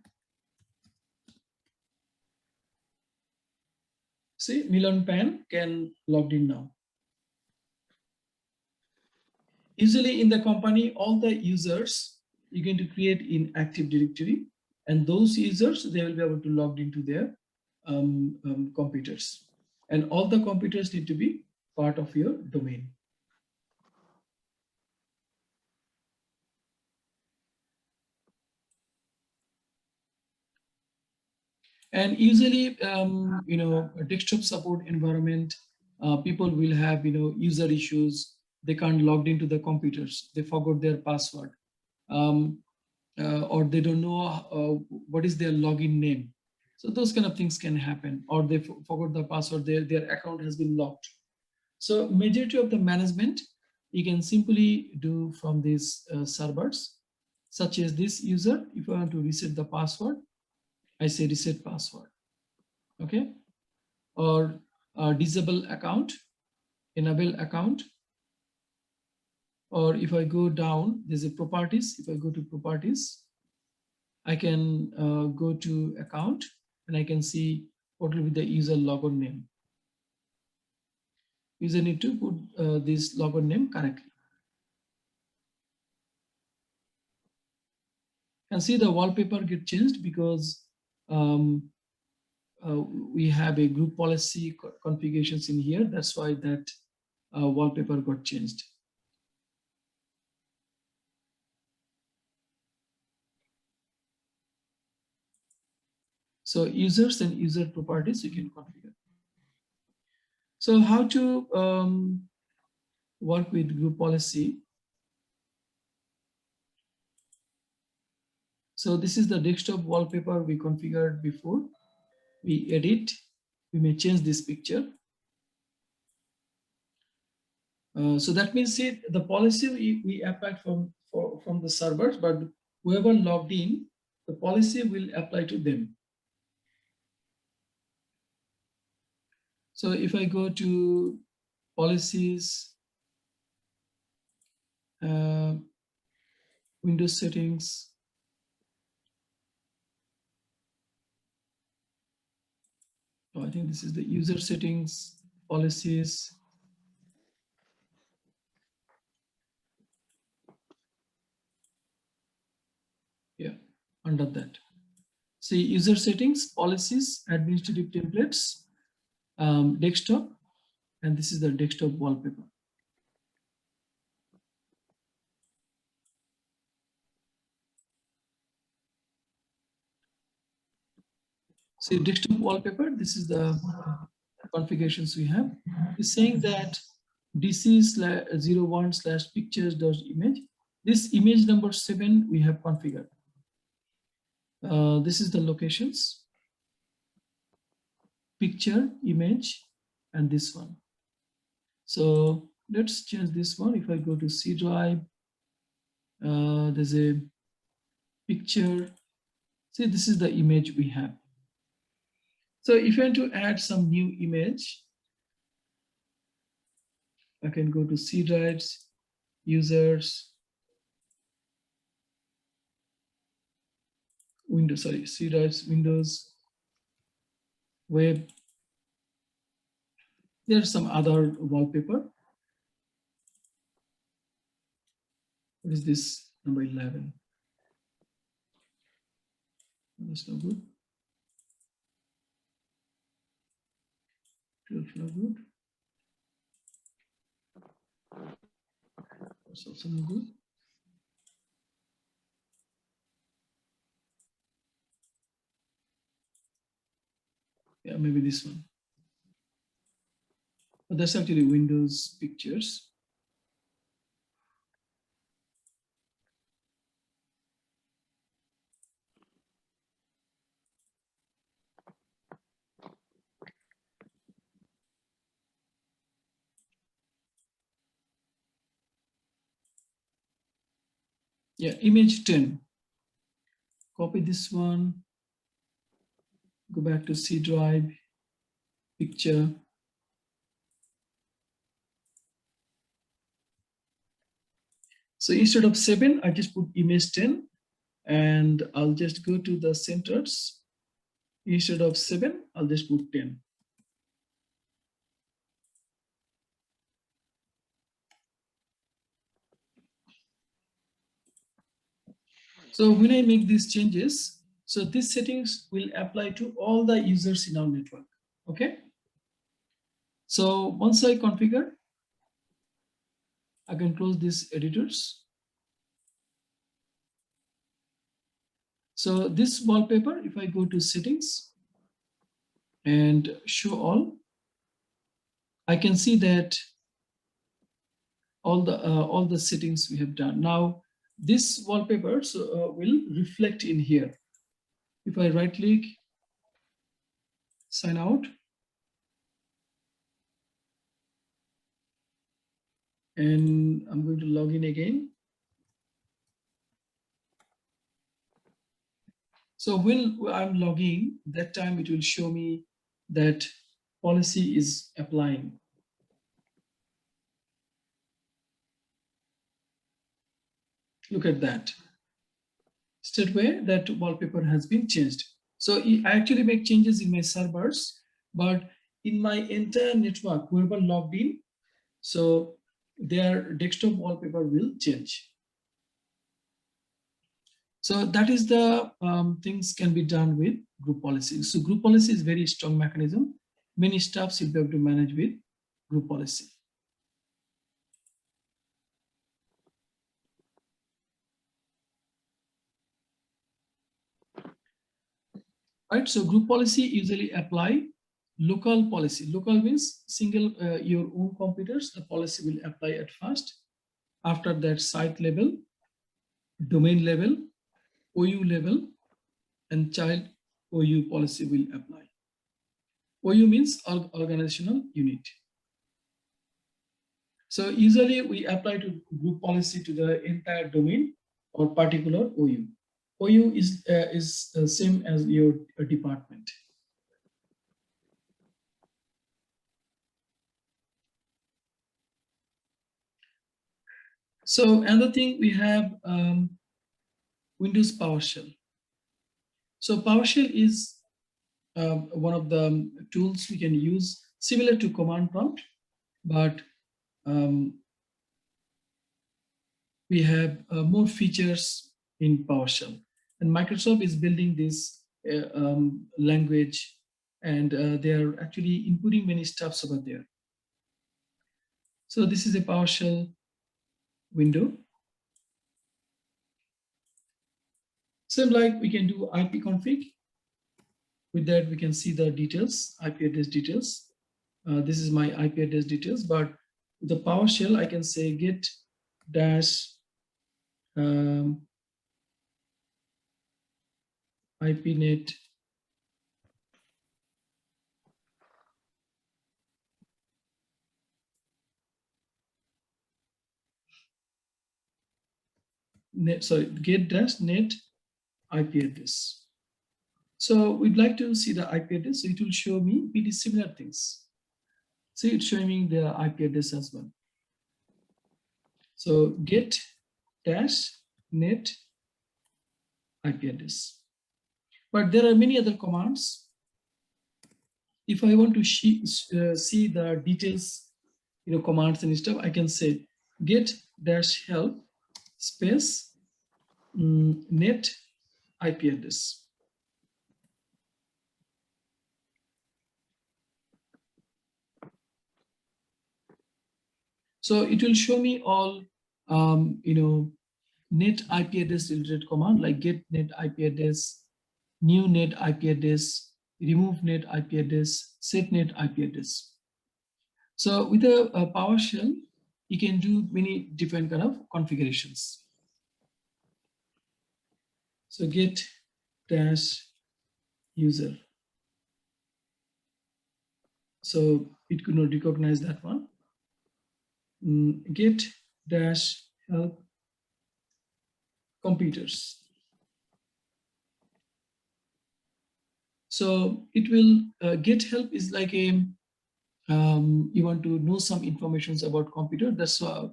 Speaker 1: See, Milan Pan can log in now. Usually in the company, all the users you're going to create in Active Directory, and those users, they will be able to log into their computers. And all the computers need to be part of your domain. And usually, a desktop support environment, people will have, user issues. They can't log into the computers. They forgot their password, or they don't know what is their login name. So those kind of things can happen, or they forgot the password. Their account has been locked. So majority of the management you can simply do from these servers, such as this user. If I want to reset the password, I say reset password, okay? Or disable account, enable account. Or if I go down, there's a properties. If I go to properties, I can go to account and I can see what will be the user logon name. User need to put this logon name correctly. And see the wallpaper get changed because we have a group policy configurations in here. That's why that wallpaper got changed. So users and user properties you can configure. So how to work with group policy? So this is the desktop wallpaper we configured before. We edit, we may change this picture. So that means the policy we apply from the servers, but whoever logged in, the policy will apply to them. So if I go to policies, Windows settings. Oh, I think this is the user settings, policies. Yeah, under that. See user settings, policies, administrative templates, desktop, and this is the desktop wallpaper. See desktop wallpaper, this is the configurations we have. It's saying that dc/01/pictures.image. This image number 7 we have configured. This is the locations, picture, image, and this one. So let's change this one. If I go to C drive, there's a picture. See, this is the image we have. So if you want to add some new image, I can go to C drives, users, Windows, sorry, C drives, Windows, web. There's some other wallpaper. What is this? Number 11. That's no good. 12 no good. That's also no good. Yeah, maybe this one. But that's actually Windows pictures. Yeah, image 10. Copy this one. Go back to C drive, picture. So instead of 7, I just put image 10, and I'll just go to the centers. Instead of 7, I'll just put 10. So when I make these changes, so these settings will apply to all the users in our network, okay? So once I configure, I can close these editors. So this wallpaper, if I go to settings and show all, I can see that all the settings we have done. Now this wallpaper will reflect in here. If I right click, sign out, and I'm going to log in again. So when I'm logging, that time it will show me that policy is applying. Look at that. Straightway, that wallpaper has been changed. So I actually make changes in my servers, but in my entire network, whoever logged in, so their desktop wallpaper will change. So that is the things can be done with group policy. So group policy is very strong mechanism. Many staffs will be able to manage with group policy. Right, so group policy usually apply local policy. Local means single your own computers, the policy will apply at first. After that, site level, domain level, OU level, and child OU policy will apply. OU means organizational unit. So usually we apply to group policy to the entire domain or particular OU. OU is same as your department. So another thing, we have Windows PowerShell. So PowerShell is one of the tools we can use, similar to command prompt, but we have more features in PowerShell. And Microsoft is building this language, and they are actually inputting many stuffs over there. So this is a PowerShell window. Same like we can do ipconfig. With that, we can see the details, IP address details. This is my IP address details, but with the PowerShell, I can say get dash IPNet net, sorry, get dash net IP address. So we'd like to see the IP address. So it will show me pretty similar things. See, it's showing me the IP address as well. So get dash net IP address. But there are many other commands. If I want to see the details, commands and stuff, I can say get dash help space net IP address. So it will show me all, net IP address related command like get net IP address, new net IP address, remove net IP address, set net IP address. So with a PowerShell, you can do many different kind of configurations. So get dash user. So it could not recognize that one. Get dash help computers. So it will get help is like a you want to know some information about computer. That's why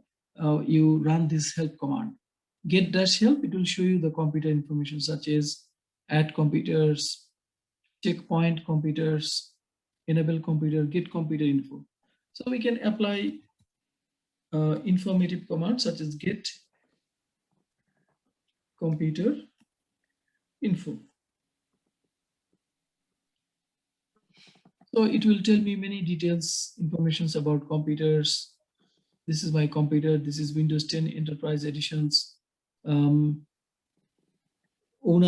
Speaker 1: you run this help command. Get dash help, it will show you the computer information such as add computers, checkpoint computers, enable computer, get computer info. So we can apply informative commands such as get computer info. So it will tell me many details, informations about computers. This is my computer. This is Windows 10 Enterprise Editions. Owner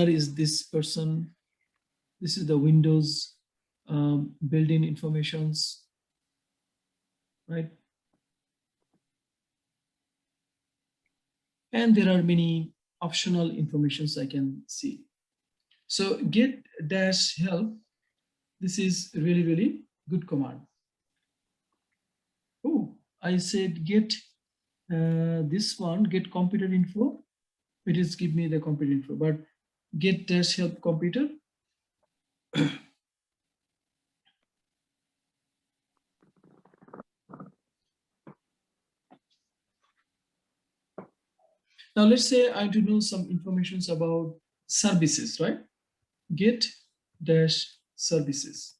Speaker 1: is this person. This is the Windows built-in informations, right? And there are many optional informations I can see. So get dash help. This is really, really good command. Oh, I said get this one, get computer info. It is give me the computer info, but get dash help computer. Now let's say I want to know some information about services, right? Get dash services.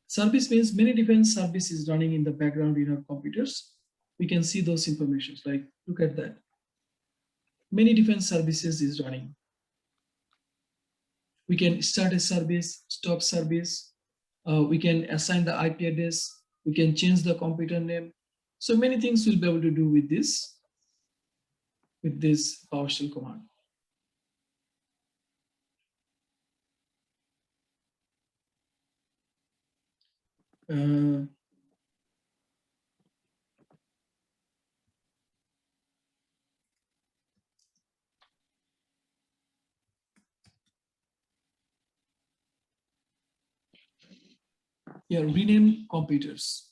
Speaker 1: Service means many different services running in the background in our computers. We can see those informations, like look at that. Many different services is running. We can start a service, stop service. We can assign the IP address. We can change the computer name. So many things we'll be able to do with this PowerShell command. Yeah, rename computers.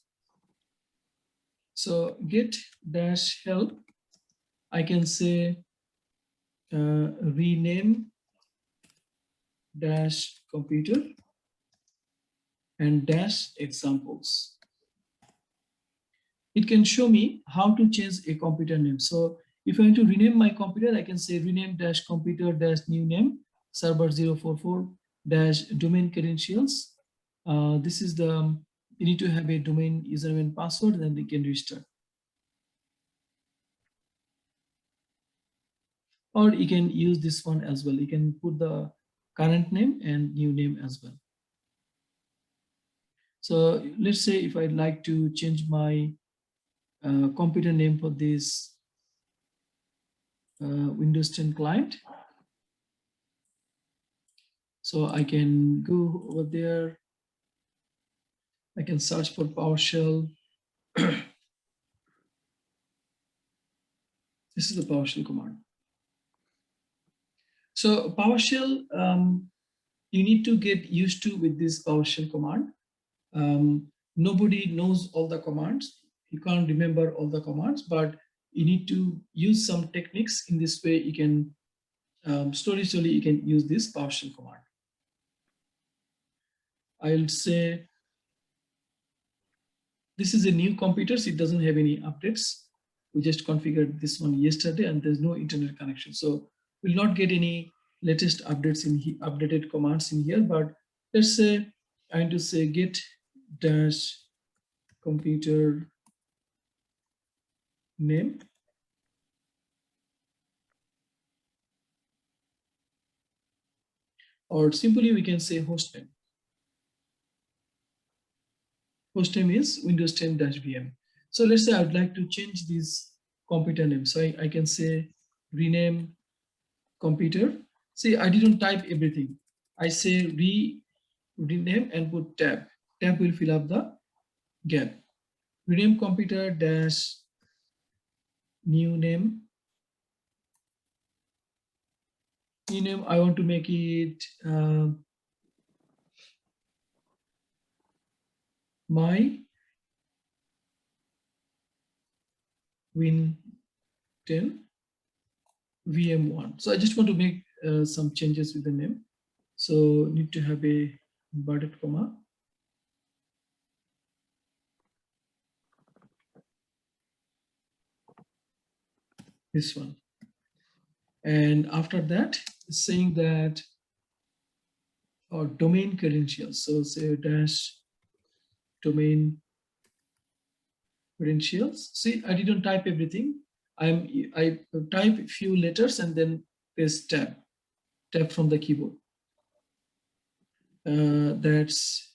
Speaker 1: So get dash help. I can say rename dash computer and dash examples. It can show me how to change a computer name. So If I want to rename my computer, I can say rename dash computer dash new name server 044 dash domain credentials. This is the, you need to have a domain username and password, and then they can restart. Or you can use this one as well. You can put the current name and new name as well. So let's say if I'd like to change my computer name for this Windows 10 client. So I can go over there. I can search for PowerShell. This is the PowerShell command. So PowerShell, you need to get used to with this PowerShell command. Nobody knows all the commands. You can't remember all the commands, but you need to use some techniques. In this way, you can slowly you can use this PowerShell command. I'll say this is a new computer, so it doesn't have any updates. We just configured this one yesterday, and there's no internet connection, so we'll not get any latest updates in updated commands in here. But let's say I want to say get dash computer name, or simply we can say host name. Host name is Windows 10-VM. So let's say I'd like to change this computer name. So I can say rename computer. See, I didn't type everything. I say rename and put tab. Tab will fill up the gap. Rename computer dash new name. New name, I want to make it my Win 10 VM1. So I just want to make some changes with the name. So need to have a inverted comma. This one. And after that, saying that our domain credentials. So say dash domain credentials. See, I didn't type everything. I type a few letters and then press tab from the keyboard. That's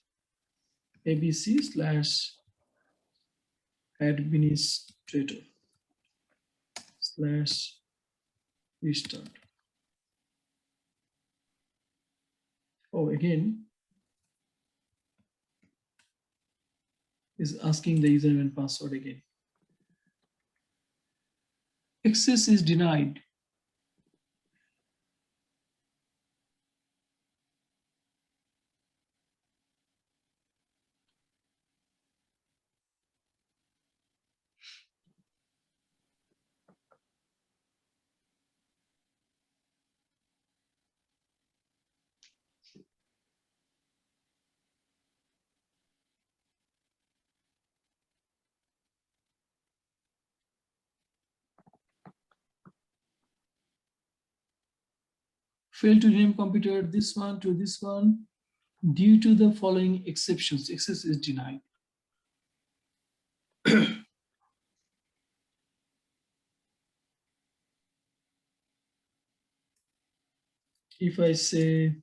Speaker 1: abc/administrator/restart. Oh, again, is asking the username and password again. Access is denied. Fail to rename computer this one to this one due to the following exceptions. Access is denied. If I say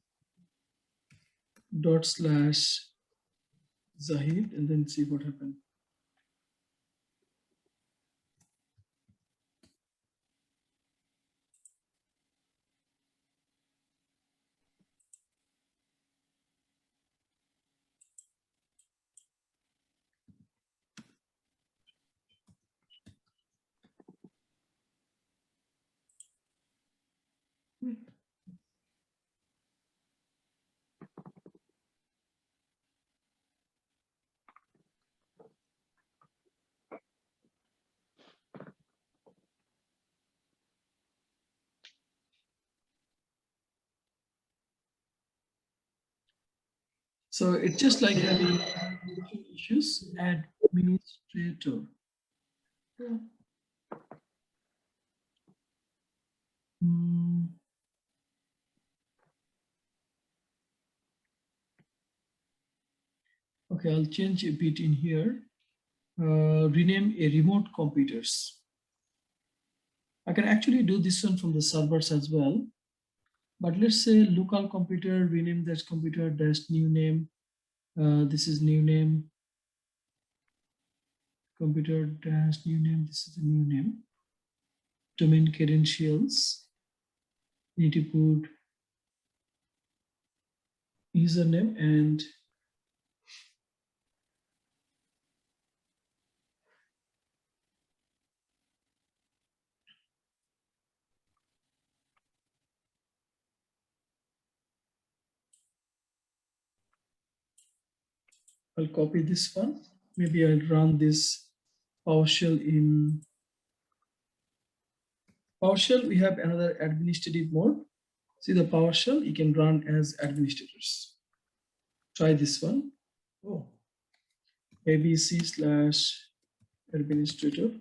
Speaker 1: /Zahid and then see what happened. So it's just like having issues. Administrator. Okay, I'll change a bit in here. Rename a remote computers. I can actually do this one from the servers as well. But let's say local computer, rename that computer dash new name. This is new name. Computer dash new name. This is the new name. Domain credentials. Need to put username and I'll copy this one. Maybe I'll run this PowerShell in PowerShell. We have another administrative mode. See the PowerShell, you can run as administrators. Try this one. Oh, ABC/administrator.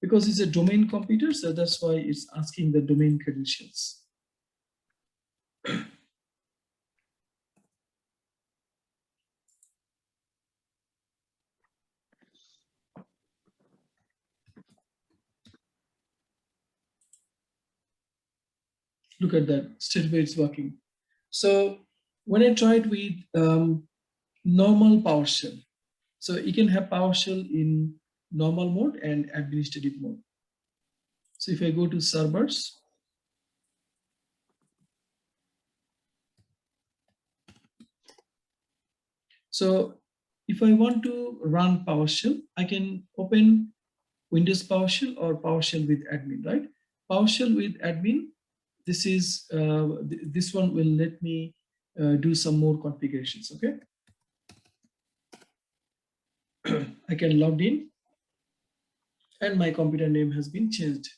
Speaker 1: Because it's a domain computer, so that's why it's asking the domain credentials. Look at that, straight away it's working. So when I tried with normal PowerShell, so you can have PowerShell in normal mode and administrative mode. So if I go to servers, so if I want to run PowerShell, I can open Windows PowerShell or PowerShell with admin, right? PowerShell with admin, this is this one will let me do some more configurations. Okay, I can log in, and my computer name has been changed.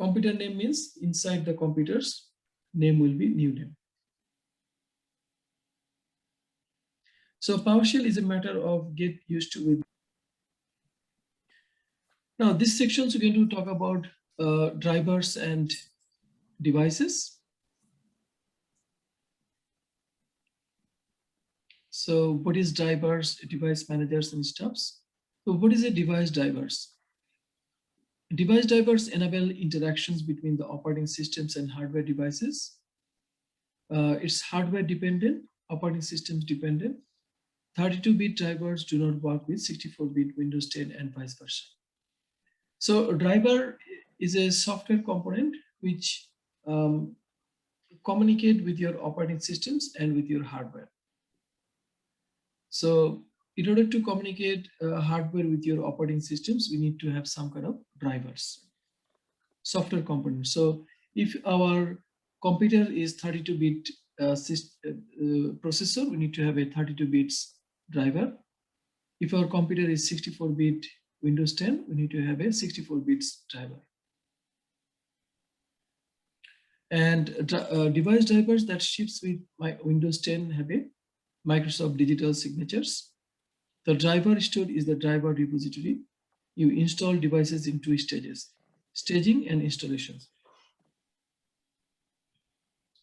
Speaker 1: Computer name means inside the computer's name will be new name. So PowerShell is a matter of get used to with. Now this section is going to talk about drivers and devices. So what is drivers, device managers and stuffs? So what is a device drivers? Device drivers enable interactions between the operating systems and hardware devices. It's hardware dependent, operating systems dependent. 32-bit drivers do not work with 64-bit Windows 10 and vice versa. So a driver is a software component which communicate with your operating systems and with your hardware. So in order to communicate hardware with your operating systems, we need to have some kind of drivers, software components. So if our computer is 32-bit processor, we need to have a 32 bits driver. If our computer is 64-bit Windows 10, we need to have a 64 bits driver. And device drivers that ships with my Windows 10 have a Microsoft Digital Signatures. The driver stored is the driver repository. You install devices in 2 stages, staging and installations.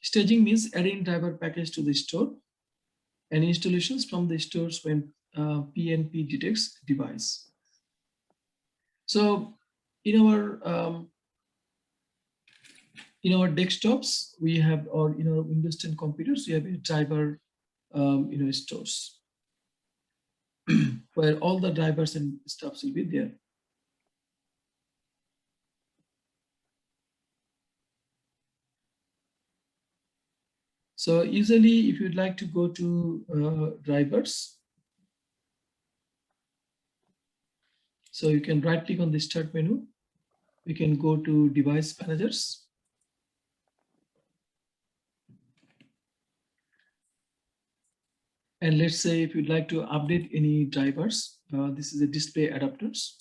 Speaker 1: Staging means adding driver package to the store, and installations from the stores when PNP detects device. So in our desktops, we have, or in our Windows 10 computers, we have a driver stores where all the drivers and stuffs will be there. So usually if you'd like to go to drivers, so you can right click on the start menu. We can go to device managers. And let's say if you'd like to update any drivers, this is the display adapters.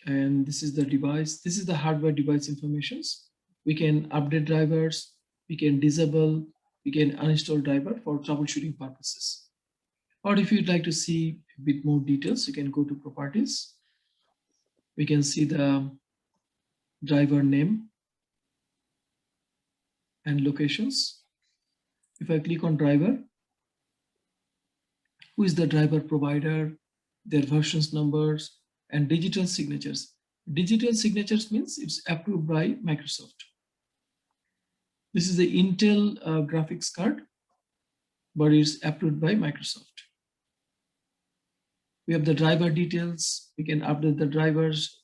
Speaker 1: And this is the device. This is the hardware device informations. We can update drivers. We can disable, we can uninstall driver for troubleshooting purposes. Or if you'd like to see a bit more details, you can go to properties. We can see the driver name and locations. If I click on driver, who is the driver provider, their versions numbers, and digital signatures. Digital signatures means it's approved by Microsoft. This is the Intel graphics card, but it's approved by Microsoft. We have the driver details. We can update the drivers.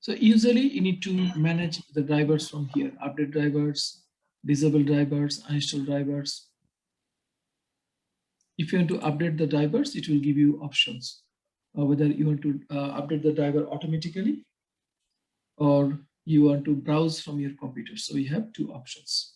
Speaker 1: So usually you need to manage the drivers from here: update drivers, disable drivers, uninstall drivers. If you want to update the drivers, it will give you options, whether you want to update the driver automatically or you want to browse from your computer. So we have two options.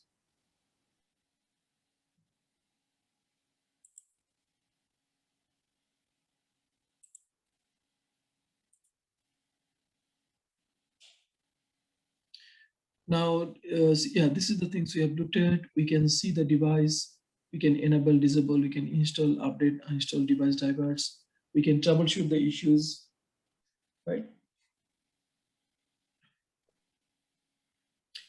Speaker 1: Now, yeah, this is the things we have looked at. We can see the device. We can enable, disable. We can install, update, uninstall device drivers. We can troubleshoot the issues, right?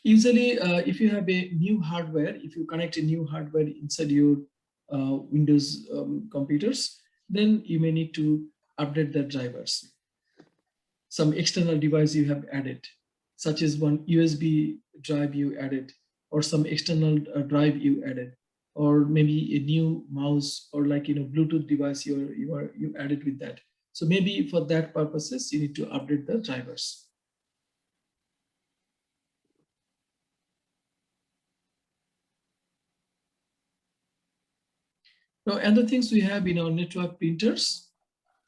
Speaker 1: Usually, if you have a new hardware, if you connect a new hardware inside your Windows computers, then you may need to update the drivers. Some external device you have added, such as one USB drive you added, or some external drive you added, or maybe a new mouse or like Bluetooth device you added with that. So maybe for that purposes you need to update the drivers. Now, other things we have in our network: printers,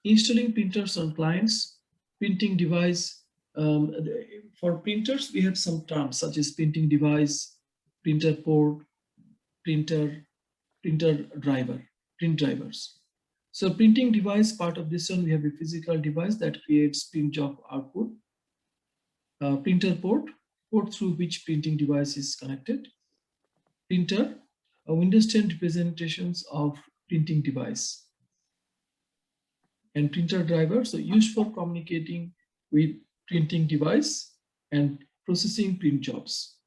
Speaker 1: installing printers on clients, printing device. For printers, we have some terms such as printing device, printer port, printer driver, print drivers. So printing device, part of this one, we have a physical device that creates print job output. Printer port through which printing device is connected. Printer, Windows 10 representations of printing device. And printer driver, so used for communicating with printing device and processing print jobs.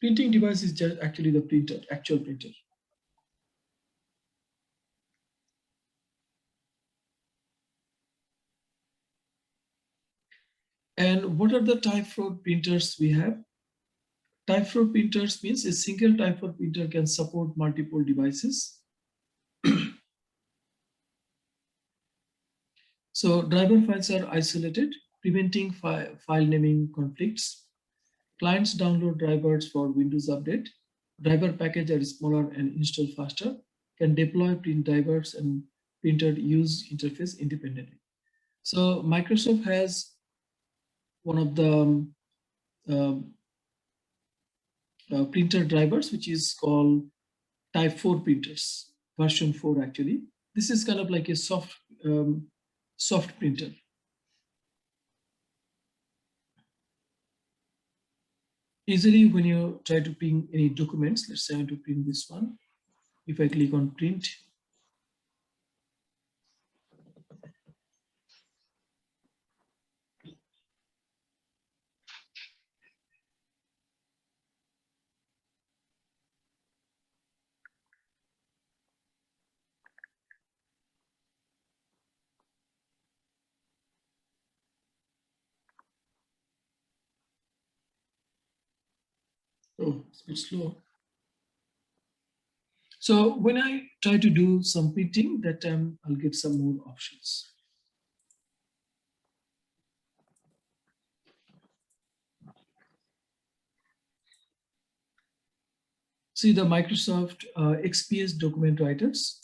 Speaker 1: Printing device is just actually the printer, actual printer. And what are the type-4 printers we have? Type-4 printers means a single type-4 printer can support multiple devices. So driver files are isolated, preventing file naming conflicts. Clients download drivers for Windows Update. Driver packages are smaller and install faster, can deploy print drivers and printer use interface independently. So Microsoft has one of the printer drivers, which is called Type 4 printers, version 4 actually. This is kind of like a soft printer. Easily, when you try to print any documents, let's say I want to print this one. If I click on print, oh, it's a bit slow. So when I try to do some printing, that time I'll get some more options. See the Microsoft XPS document writers,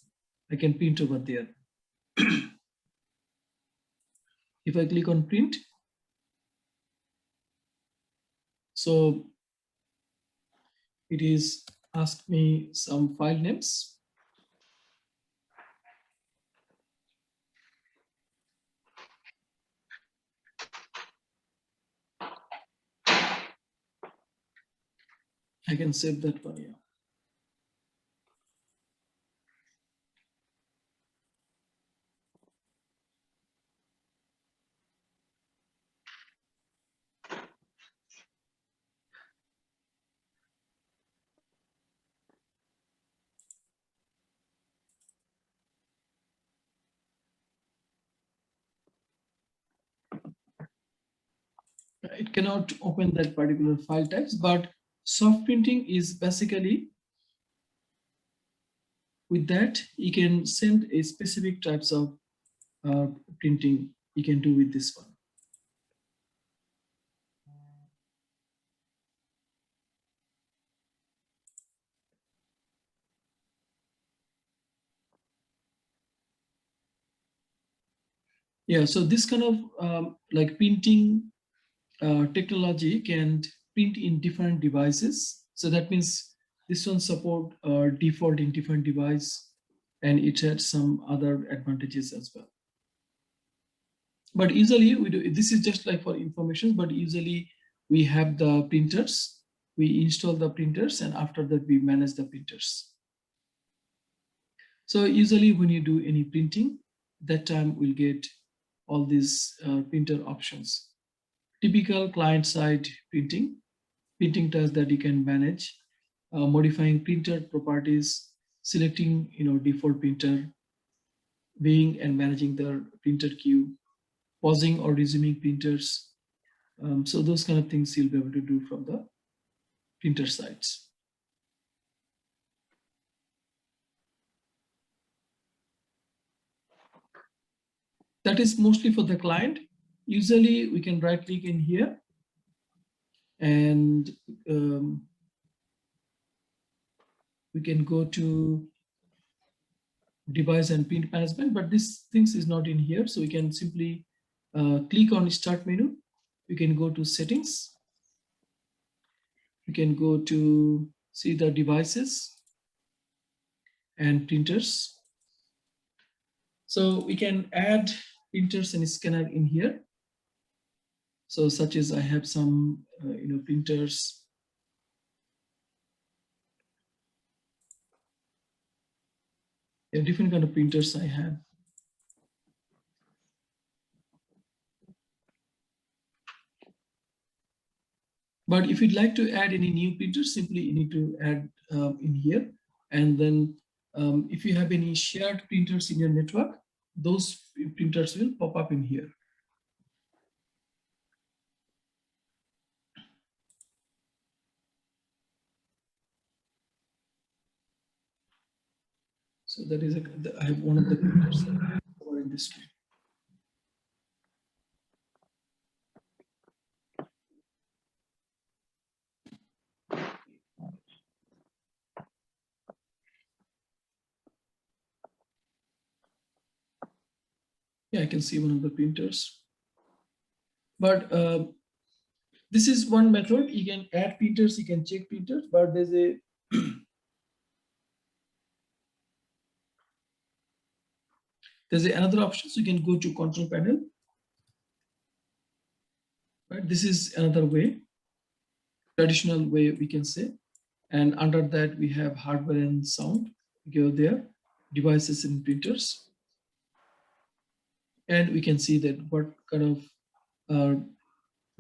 Speaker 1: I can print over there. If I click on print, so it is asked me some file names. I can save that one here. it cannot open that particular file types, but soft printing is basically with that, you can send a specific types of printing you can do with this one. Yeah, so this kind of like printing technology can print in different devices. So that means this one support default in different device, and it had some other advantages as well. But usually we do, this is just like for information, but usually we have the printers, we install the printers, and after that we manage the printers. So usually when you do any printing, that time we'll get all these printer options. Typical client-side printing tasks that you can manage, modifying printer properties, selecting default printer, viewing and managing the printer queue, pausing or resuming printers. So those kind of things you'll be able to do from the printer sites. That is mostly for the client. Usually we can right click in here and we can go to device and print management, but this things is not in here. So we can simply click on start menu. We can go to settings. We can go to see the devices and printers. So we can add printers and scanner in here. So such as I have some printers. There are different kind of printers I have. But if you'd like to add any new printers, simply you need to add in here. And then if you have any shared printers in your network, those printers will pop up in here. So that is, I have one of the printers over in this screen. Yeah, I can see one of the printers. But this is one method. You can add printers, you can check printers, but there's a there's another option. So you can go to control panel. Right, this is another way, traditional way we can say. And under that we have hardware and sound. Go there, devices and printers, and we can see that what kind of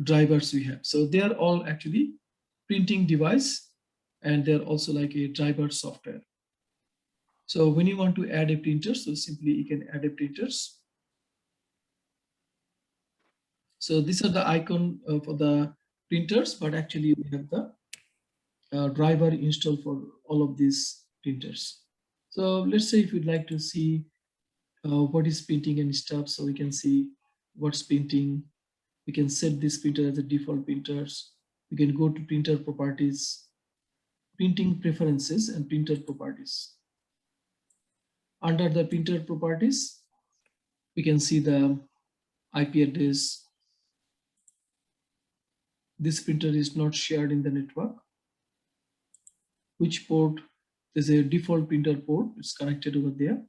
Speaker 1: drivers we have. So they are all actually printing device, and they're also like a driver software. So when you want to add a printer, so simply you can add a printers. So these are the icon for the printers, but actually we have the driver installed for all of these printers. So let's say if you'd like to see what is printing and stuff, so we can see what's printing. We can set this printer as a default printers. We can go to printer properties, printing preferences, and printer properties. Under the printer properties, we can see the IP address. This printer is not shared in the network. Which port? There's a default printer port. It's connected over there.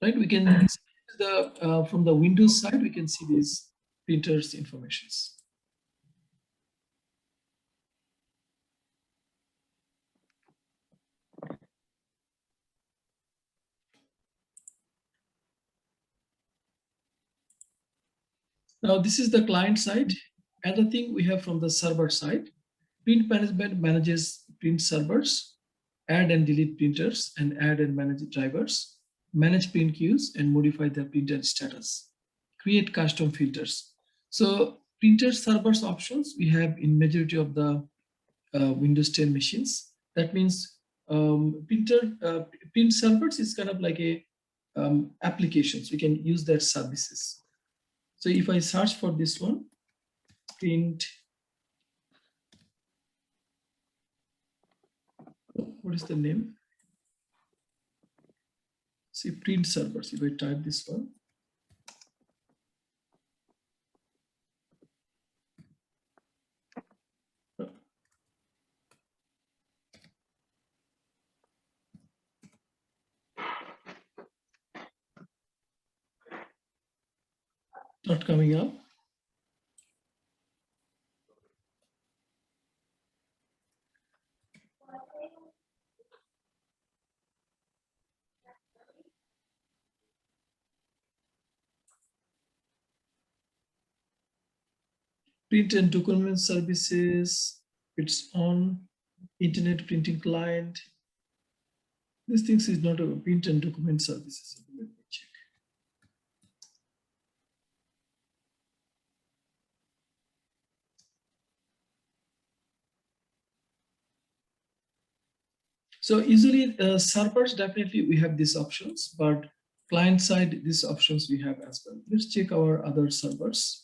Speaker 1: Right? We can see from the Windows side, we can see these printers informations. Now this is the client side. Another thing we have from the server side, print management manages print servers, add and delete printers, and add and manage drivers, manage print queues, and modify the printer status, create custom filters. So printer servers options we have in majority of the Windows 10 machines. That means print servers is kind of like a applications. We can use their services. So if I search for this one, print, what is the name? See, print servers. If I type this one, not coming up. Print and document services, it's on internet printing client. This things is not a print and document services. Let me check. So usually servers, definitely we have these options, but client side, these options we have as well. Let's check our other servers.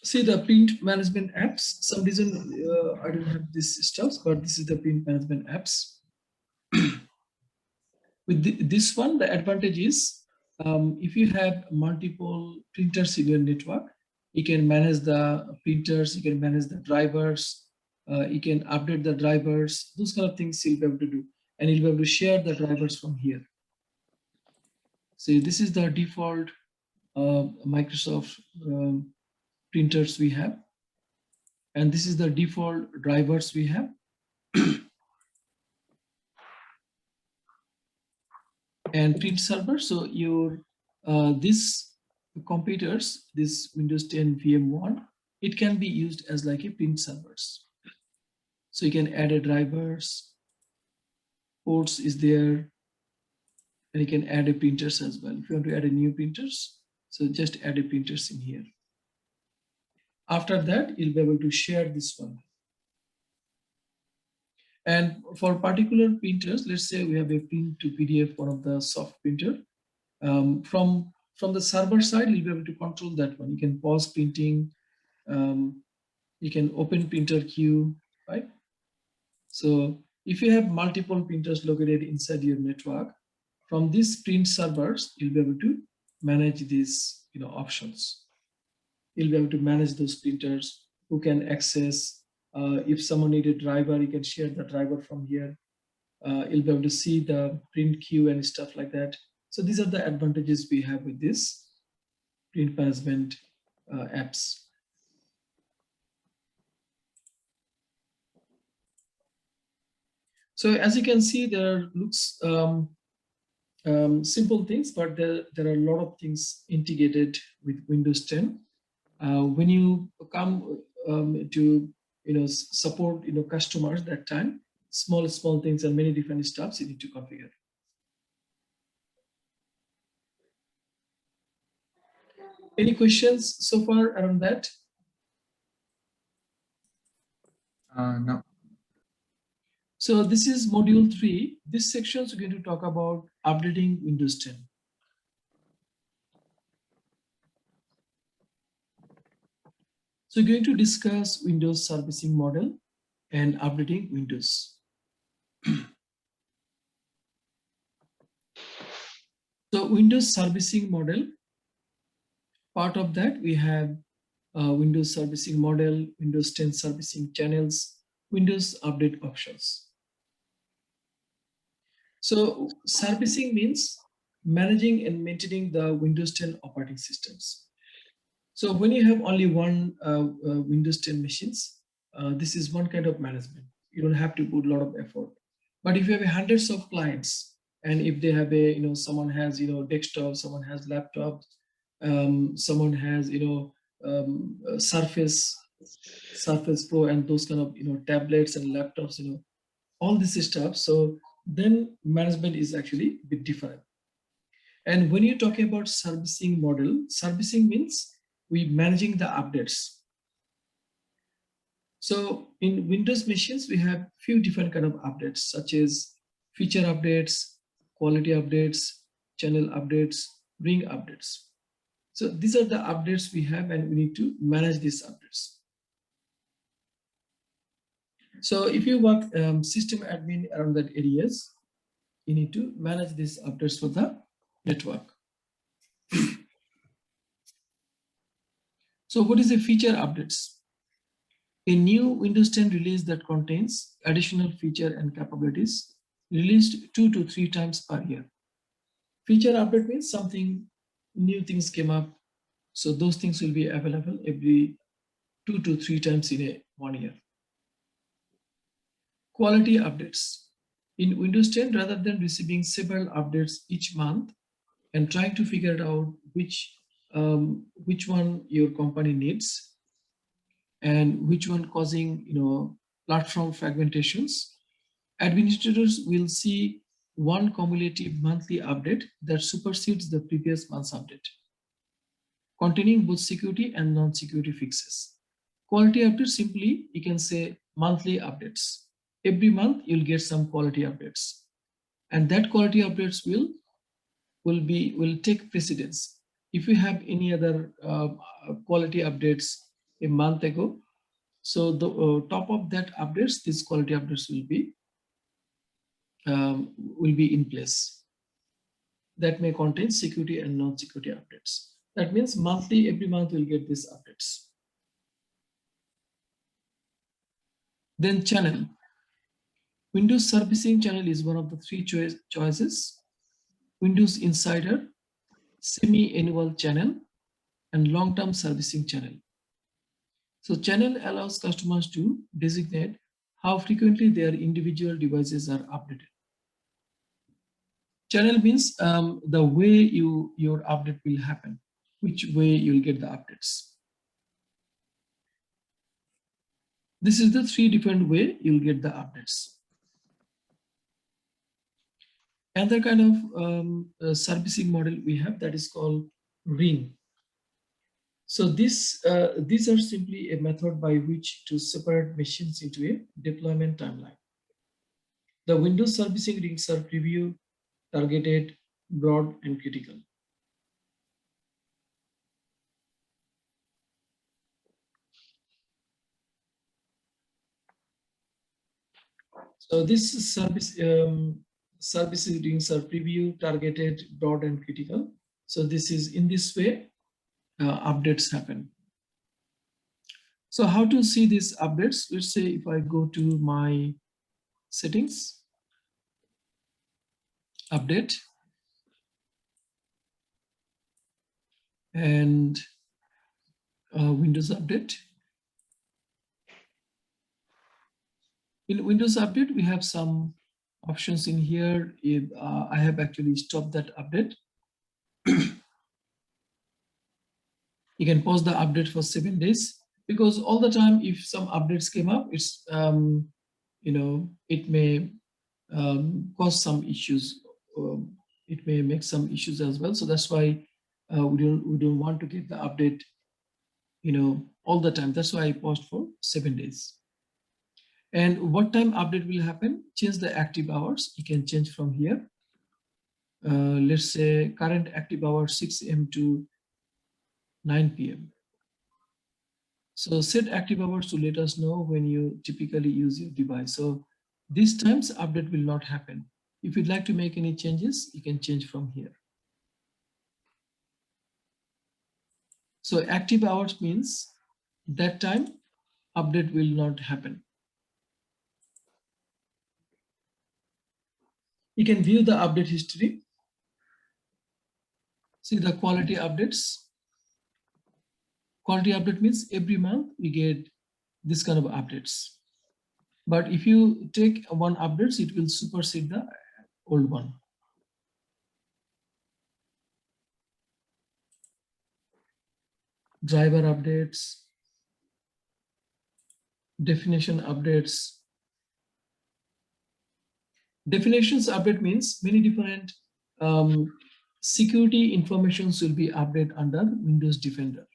Speaker 1: See the print management apps. Some reason I don't have this stuff, but this is the print management apps. With this one, the advantage is if you have multiple printers in your network, you can manage the printers, you can manage the drivers, you can update the drivers, those kind of things you'll be able to do. And you'll be able to share the drivers from here. So this is the default Microsoft printers we have. And this is the default drivers we have. And print server, so your this computers, this Windows 10 VM1, it can be used as like a print servers. So you can add a drivers, ports is there, and you can add a printers as well. If you want to add a new printers, so just add a printers in here. After that, you'll be able to share this one. And for particular printers, let's say we have a print to PDF, one of the soft printer. From the server side, you'll be able to control that one. You can pause printing, you can open printer queue, right? So if you have multiple printers located inside your network, from these print servers, you'll be able to manage these options. You'll be able to manage those printers, who can access. If someone need a driver, you can share the driver from here. You'll be able to see the print queue and stuff like that. So these are the advantages we have with this print management apps. So as you can see, there looks simple things, but there are a lot of things integrated with Windows 10. When you come to support customers that time, small things and many different stuffs you need to configure. Any questions so far around that?
Speaker 2: No.
Speaker 1: So this is module 3. This section is going to talk about updating Windows 10. So we're going to discuss Windows servicing model and updating Windows. So Windows servicing model, part of that we have Windows servicing model, Windows 10 servicing channels, Windows Update options. So servicing means managing and maintaining the Windows 10 operating systems. So when you have only one Windows 10 machines, this is one kind of management. You don't have to put a lot of effort. But if you have hundreds of clients, and if they have a, someone has, desktop, someone has laptop, someone has, Surface Pro, and those kind of, tablets and laptops, all this stuff. So then management is actually a bit different. And when you're talking about servicing model, servicing means we managing the updates. So in Windows machines, we have few different kind of updates, such as feature updates, quality updates, channel updates, ring updates. So these are the updates we have, and we need to manage these updates. So if you work system admin around that areas, you need to manage these updates for the network. So what is the feature updates? A new Windows 10 release that contains additional feature and capabilities released 2 to 3 times per year. Feature update means something new things came up. So those things will be available every 2 to 3 times in 1 year. Quality updates. In Windows 10, rather than receiving several updates each month and trying to figure out which one your company needs and which one causing platform fragmentations, administrators will see one cumulative monthly update that supersedes the previous month's update, containing both security and non-security fixes. Quality updates, simply you can say monthly updates. Every month you'll get some quality updates, and that quality updates will take precedence. If you have any other quality updates a month ago, so the top of that updates, these quality updates will be in place. That may contain security and non-security updates. That means monthly, every month we'll get these updates. Then channel. Windows Servicing Channel is one of the 3 choices: Windows Insider, Semi-Annual Channel, and Long-Term Servicing Channel. So channel allows customers to designate how frequently their individual devices are updated. Channel means the way your update will happen, which way you'll get the updates. This is the 3 different way you'll get the updates. Another kind of servicing model we have, that is called ring. So these are simply a method by which to separate machines into a deployment timeline. The Windows servicing rings are preview, targeted, broad, and critical. So this servicing rings are preview, targeted, broad, and critical. So this is in this way updates happen. So how to see these updates? Let's say if I go to my settings, update, and Windows Update. In Windows Update, we have some options in here. If I have actually stopped that update, you can pause the update for 7 days, because all the time, if some updates came up, it's it may cause some issues. It may make some issues as well. So that's why we don't want to get the update all the time. That's why I paused for 7 days. And what time update will happen? Change the active hours. You can change from here. Let's say current active hours 6 a.m. to 9 p.m. So set active hours to let us know when you typically use your device. So these times update will not happen. If you'd like to make any changes, you can change from here. So active hours means that time update will not happen. You can view the update history. See the quality updates. Quality update means every month we get this kind of updates. But if you take one updates, it will supersede the old one. Driver updates, definition updates. Definitions update means many different security informations will be updated under Windows Defender.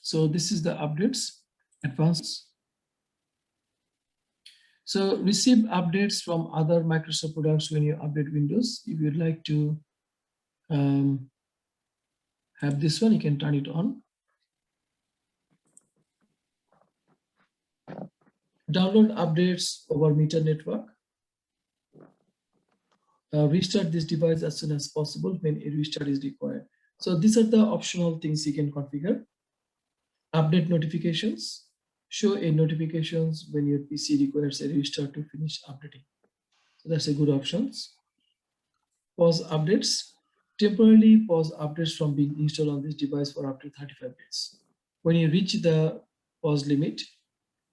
Speaker 1: So this is the updates, advanced. So receive updates from other Microsoft products when you update Windows. If you'd like to have this one, you can turn it on. Download updates over Meter Network. Restart this device as soon as possible when a restart is required. So these are the optional things you can configure. Update notifications. Show a notifications when your PC requires a restart to finish updating. So that's a good options. Pause updates. Temporarily pause updates from being installed on this device for up to 35 days. When you reach the pause limit,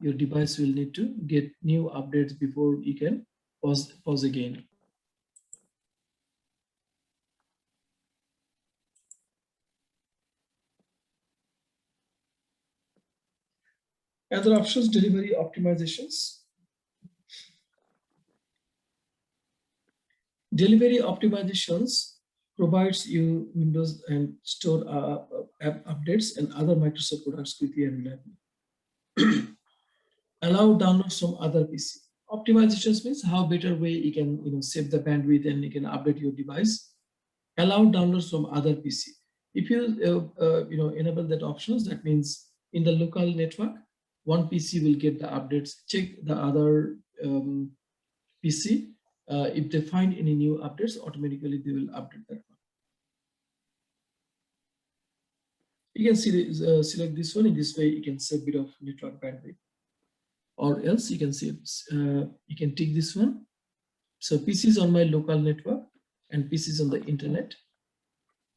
Speaker 1: your device will need to get new updates before you can pause again. Other options, delivery optimizations. Delivery optimizations provides you Windows and store app updates and other Microsoft products quickly and reliably. Allow downloads from other PC. Optimizations means how better way you can save the bandwidth and you can update your device. Allow downloads from other PC. If you enable that options, that means in the local network, one PC will get the updates. Check the other PC. If they find any new updates, automatically they will update that one. You can select this one. In this way, you can save a bit of network bandwidth. Or else you can save, you can take this one. So PCs on my local network and PCs on the internet.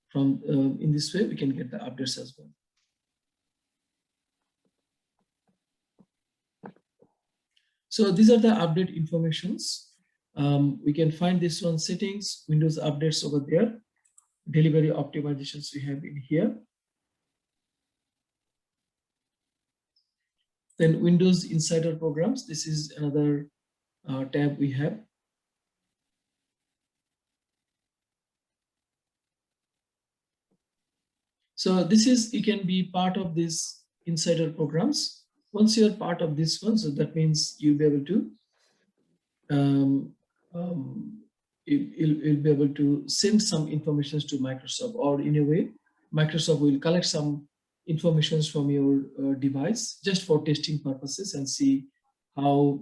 Speaker 1: From in this way, we can get the updates as well. So these are the update informations. We can find this one settings, Windows updates over there. Delivery optimizations we have in here. Then Windows Insider Programs. This is another tab we have. So this is, you can be part of this Insider Programs. Once you're part of this one, so that means you'll be able to you'll be able to send some information to Microsoft, or in a way, Microsoft will collect some information from your device just for testing purposes and see how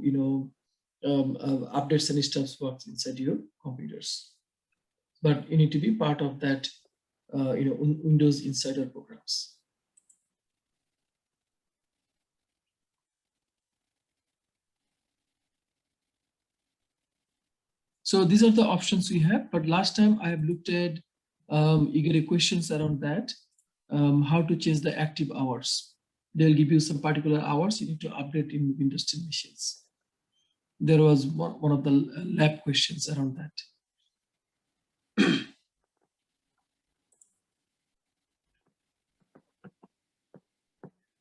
Speaker 1: updates and stuff works inside your computers. But you need to be part of that Windows Insider Programs. So these are the options we have, but last time I have looked at, you get questions around that, how to change the active hours. They'll give you some particular hours you need to update in Windows 10 machines. There was one of the lab questions around that.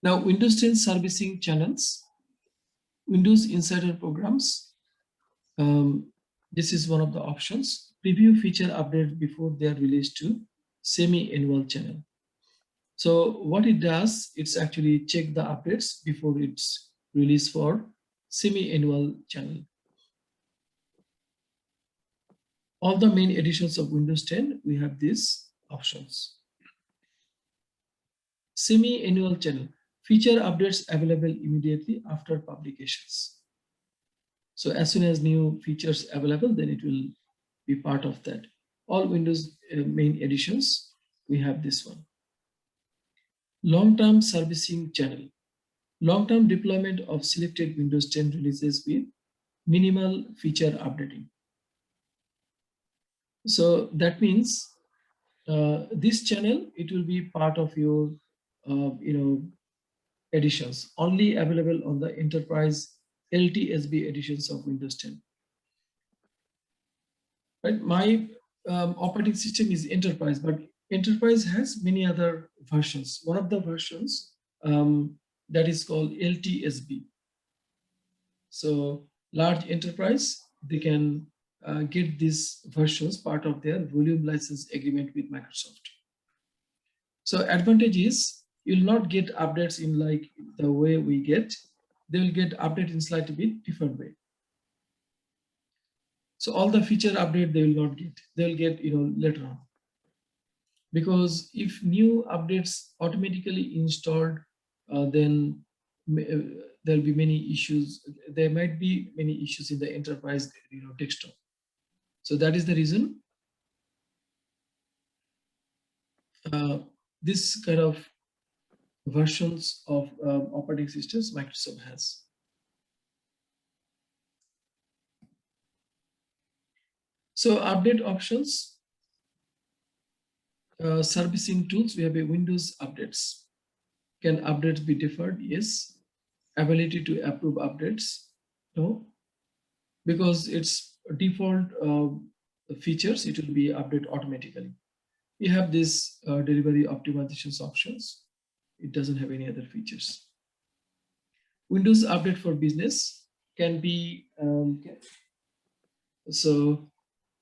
Speaker 1: Now, Windows 10 servicing channels, Windows Insider Programs. This is one of the options. Preview feature updates before they are released to semi-annual channel. So what it does, it's actually check the updates before it's released for semi-annual channel. All the main editions of Windows 10, we have these options. Semi-annual channel, feature updates available immediately after publications. So as soon as new features available, then it will be part of that. All Windows main editions, we have this one. Long-term servicing channel. Long-term deployment of selected Windows 10 releases with minimal feature updating. So that means this channel, it will be part of your editions, only available on the enterprise LTSB editions of Windows 10. Right? My operating system is enterprise, but enterprise has many other versions. One of the versions that is called LTSB. So large enterprise, they can get these versions part of their volume license agreement with Microsoft. So advantage is you'll not get updates in like the way we get. They will get update in slightly bit different way. So all the feature update they will not get. They'll get later on. Because if new updates automatically installed, then there'll be many issues. There might be many issues in the enterprise desktop. So that is the reason this kind of versions of operating systems Microsoft has. So update options, servicing tools, we have a Windows updates. Can updates be deferred? Yes. Ability to approve updates? No. Because it's default features, it will be updated automatically. You have this delivery optimizations options. It doesn't have any other features. Windows update for business can be, so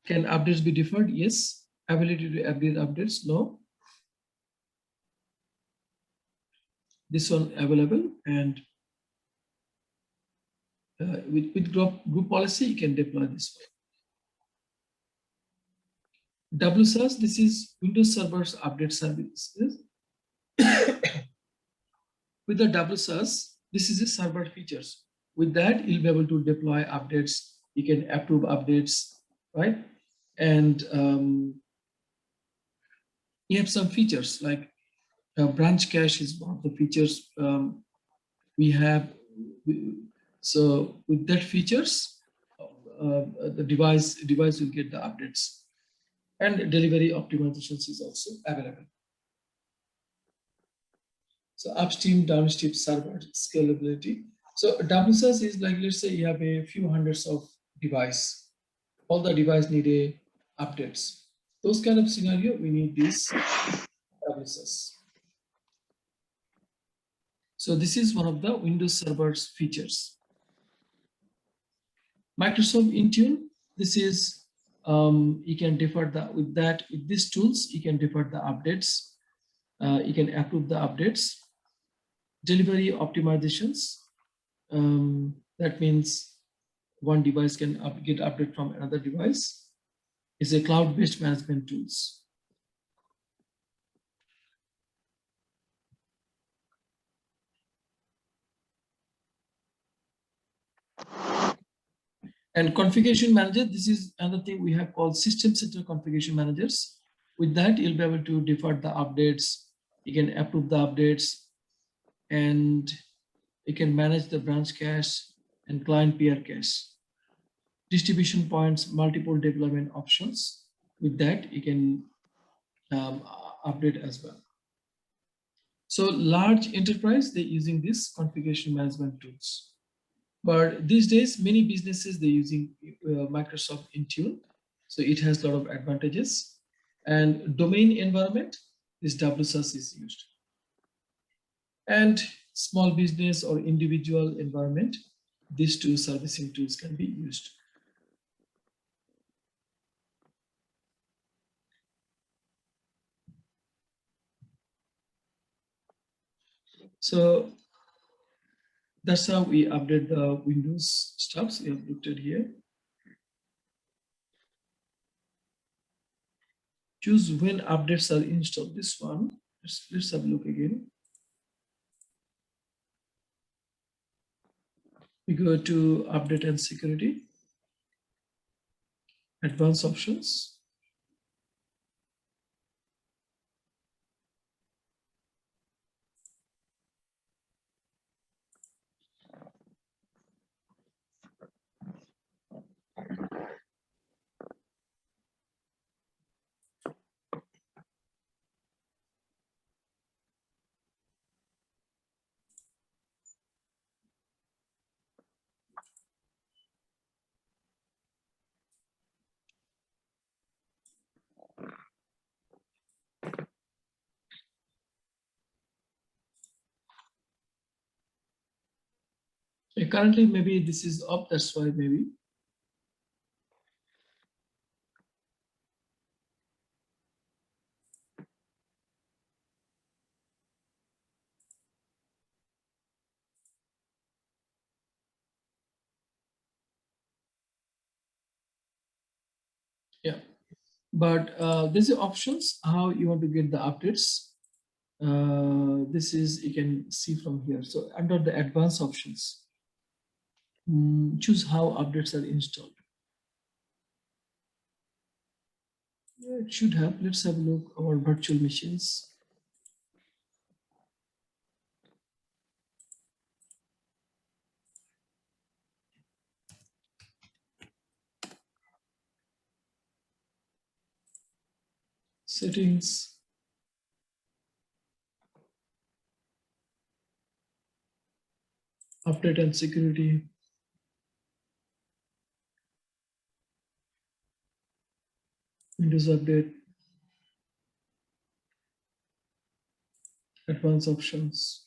Speaker 1: can updates be deferred? Yes. Ability to update updates? No. This one available, and with group policy, you can deploy this one. WSUS, this is Windows Servers Update Services. With the WSUS, this is the server features. With that, you'll be able to deploy updates. You can approve updates, right? And you have some features like branch cache is one of the features we have. So with that features, the device will get the updates, and delivery optimizations is also available. So upstream, downstream server scalability. So WSUS is like, let's say you have a few hundreds of device. All the device need a updates. Those kind of scenario, we need this WSUS. So this is one of the Windows servers features. Microsoft Intune, this is, you can defer with these tools, you can defer the updates. You can approve the updates. Delivery optimizations, that means one device can get update from another device. It's a cloud-based management tools. And configuration manager, this is another thing we have called system center configuration managers. With that, you'll be able to defer the updates. You can approve the updates, and you can manage the branch cache and client peer cache. Distribution points, multiple deployment options. With that, you can update as well. So large enterprise, they're using this configuration management tools. But these days, many businesses, they're using Microsoft Intune. So it has a lot of advantages. And domain environment, this WSUS is used. And small business or individual environment, these two servicing tools can be used. So that's how we update the Windows stuffs. We have looked at here. Choose when updates are installed. This one, let's have a look again. We go to update and security, advanced options. Okay, currently maybe this is up, that's why maybe. Yeah, but these are options how you want to get the updates. This is, you can see from here. So under the advanced options, choose how updates are installed. Yeah, it should have. Let's have a look our virtual machines. Settings. Update and security. Windows Update. Advanced options.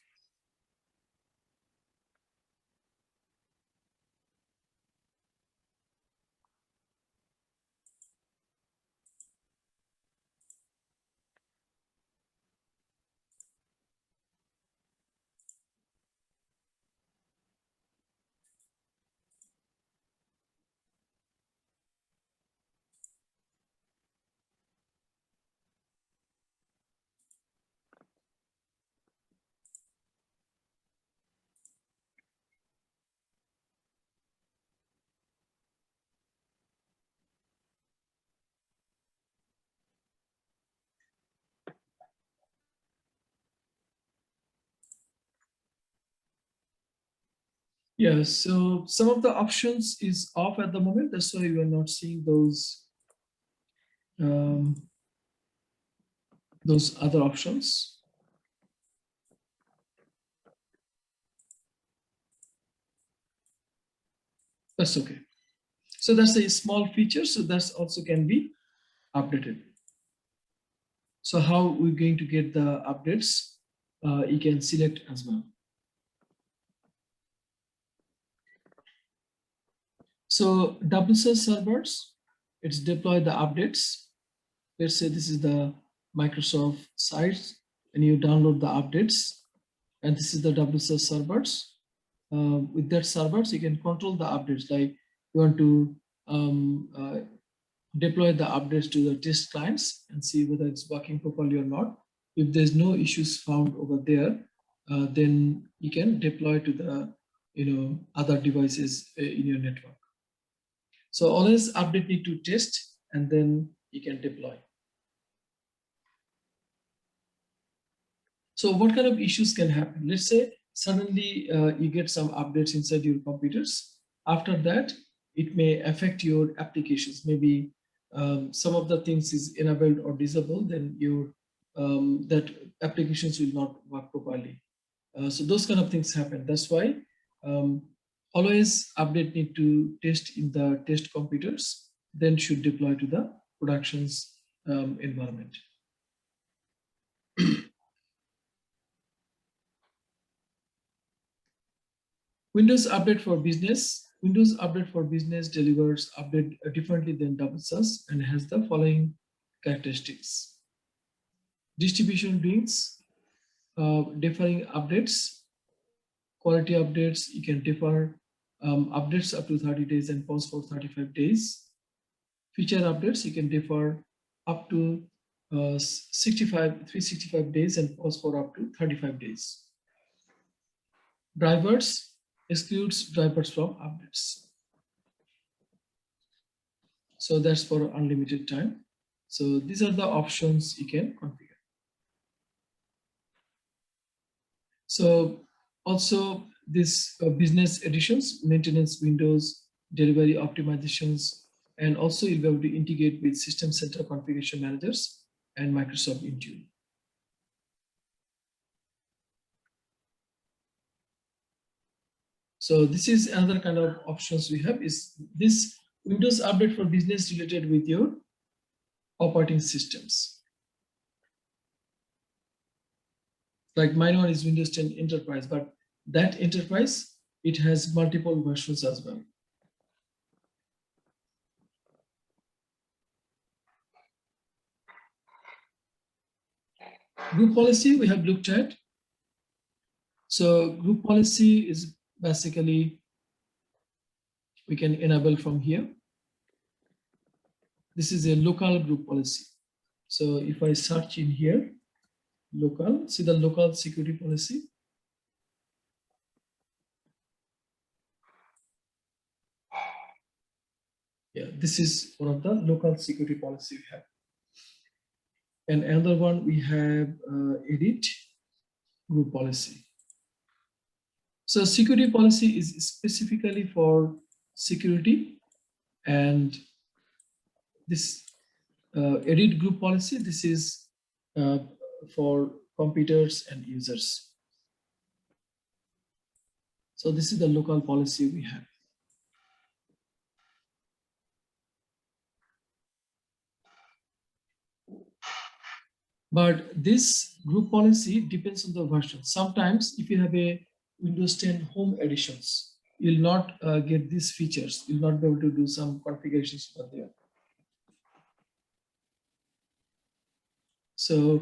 Speaker 1: Yeah, so some of the options is off at the moment. That's why you are not seeing those other options. That's okay. So that's a small feature. So that's also can be updated. So how we're going to get the updates? You can select as well. So WSUS servers, it's deploy the updates. Let's say this is the Microsoft site and you download the updates. And this is the WSUS servers. With that servers, you can control the updates. Like you want to deploy the updates to the test clients and see whether it's working properly or not. If there's no issues found over there, then you can deploy to the other devices in your network. So always update need to test and then you can deploy. So what kind of issues can happen? Let's say suddenly you get some updates inside your computers. After that, it may affect your applications. Maybe some of the things is enabled or disabled, then your that applications will not work properly. So those kind of things happen. That's why always update need to test in the test computers, then should deploy to the productions environment. Windows Update for Business. Windows Update for Business delivers update differently than WSUS and has the following characteristics. Distribution brings differing updates, quality updates. You can defer updates up to 30 days and pause for 35 days. Feature updates, you can defer up to 365 days and pause for up to 35 days. Drivers excludes drivers from updates. So that's for unlimited time. So these are the options you can configure. So also this business editions, maintenance windows, delivery optimizations, and also you'll be able to integrate with System Center configuration managers and Microsoft Intune. So this is another kind of options we have is this Windows Update for Business related with your operating systems. Like mine one is Windows 10 Enterprise, but that enterprise it has multiple versions as well. Group policy we have looked at. So group policy is basically, we can enable from here. This is a local group policy. So if I search in here, local, see the local security policy. Yeah, this is one of the local security policy we have. And another one we have edit group policy. So security policy is specifically for security, and this edit group policy, this is for computers and users. So this is the local policy we have. But this group policy depends on the version. Sometimes if you have a Windows 10 Home editions, you'll not get these features. You'll not be able to do some configurations over there. So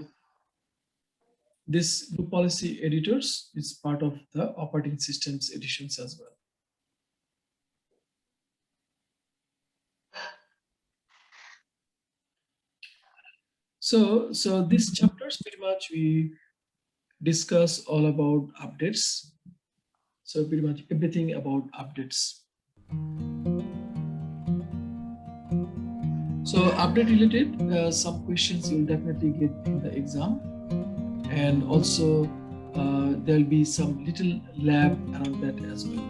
Speaker 1: this group policy editors is part of the operating systems editions as well. So these chapters pretty much we discuss all about updates. So pretty much everything about updates. So update related, some questions you'll definitely get in the exam. And also there'll be some little lab around that as well.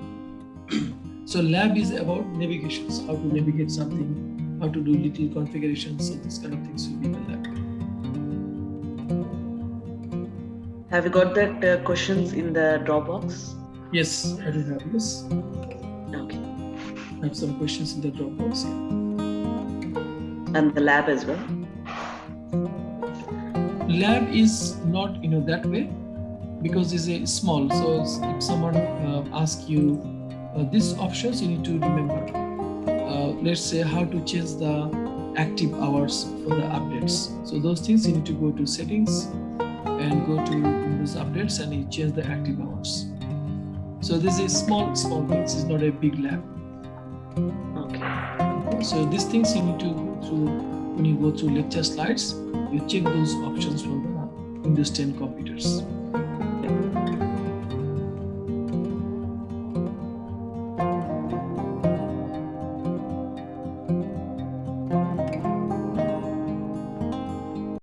Speaker 1: So lab is about navigations, how to navigate something, how to do little configurations. So this kind of things will be in the lab.
Speaker 3: Have you got that questions in the Dropbox?
Speaker 1: Yes, I do have this.
Speaker 3: Okay.
Speaker 1: I have some questions in the Dropbox here.
Speaker 3: And the lab as well?
Speaker 1: Lab is not that way, because it's a small. So if someone asks you these options, you need to remember. Let's say how to change the active hours for the updates. So those things you need to go to settings and go to Windows updates and you change the active hours. So this is small things. This is not a big lab.
Speaker 3: Okay.
Speaker 1: So these things you need to go through when you go through lecture slides. You check those options from the Windows 10 computers.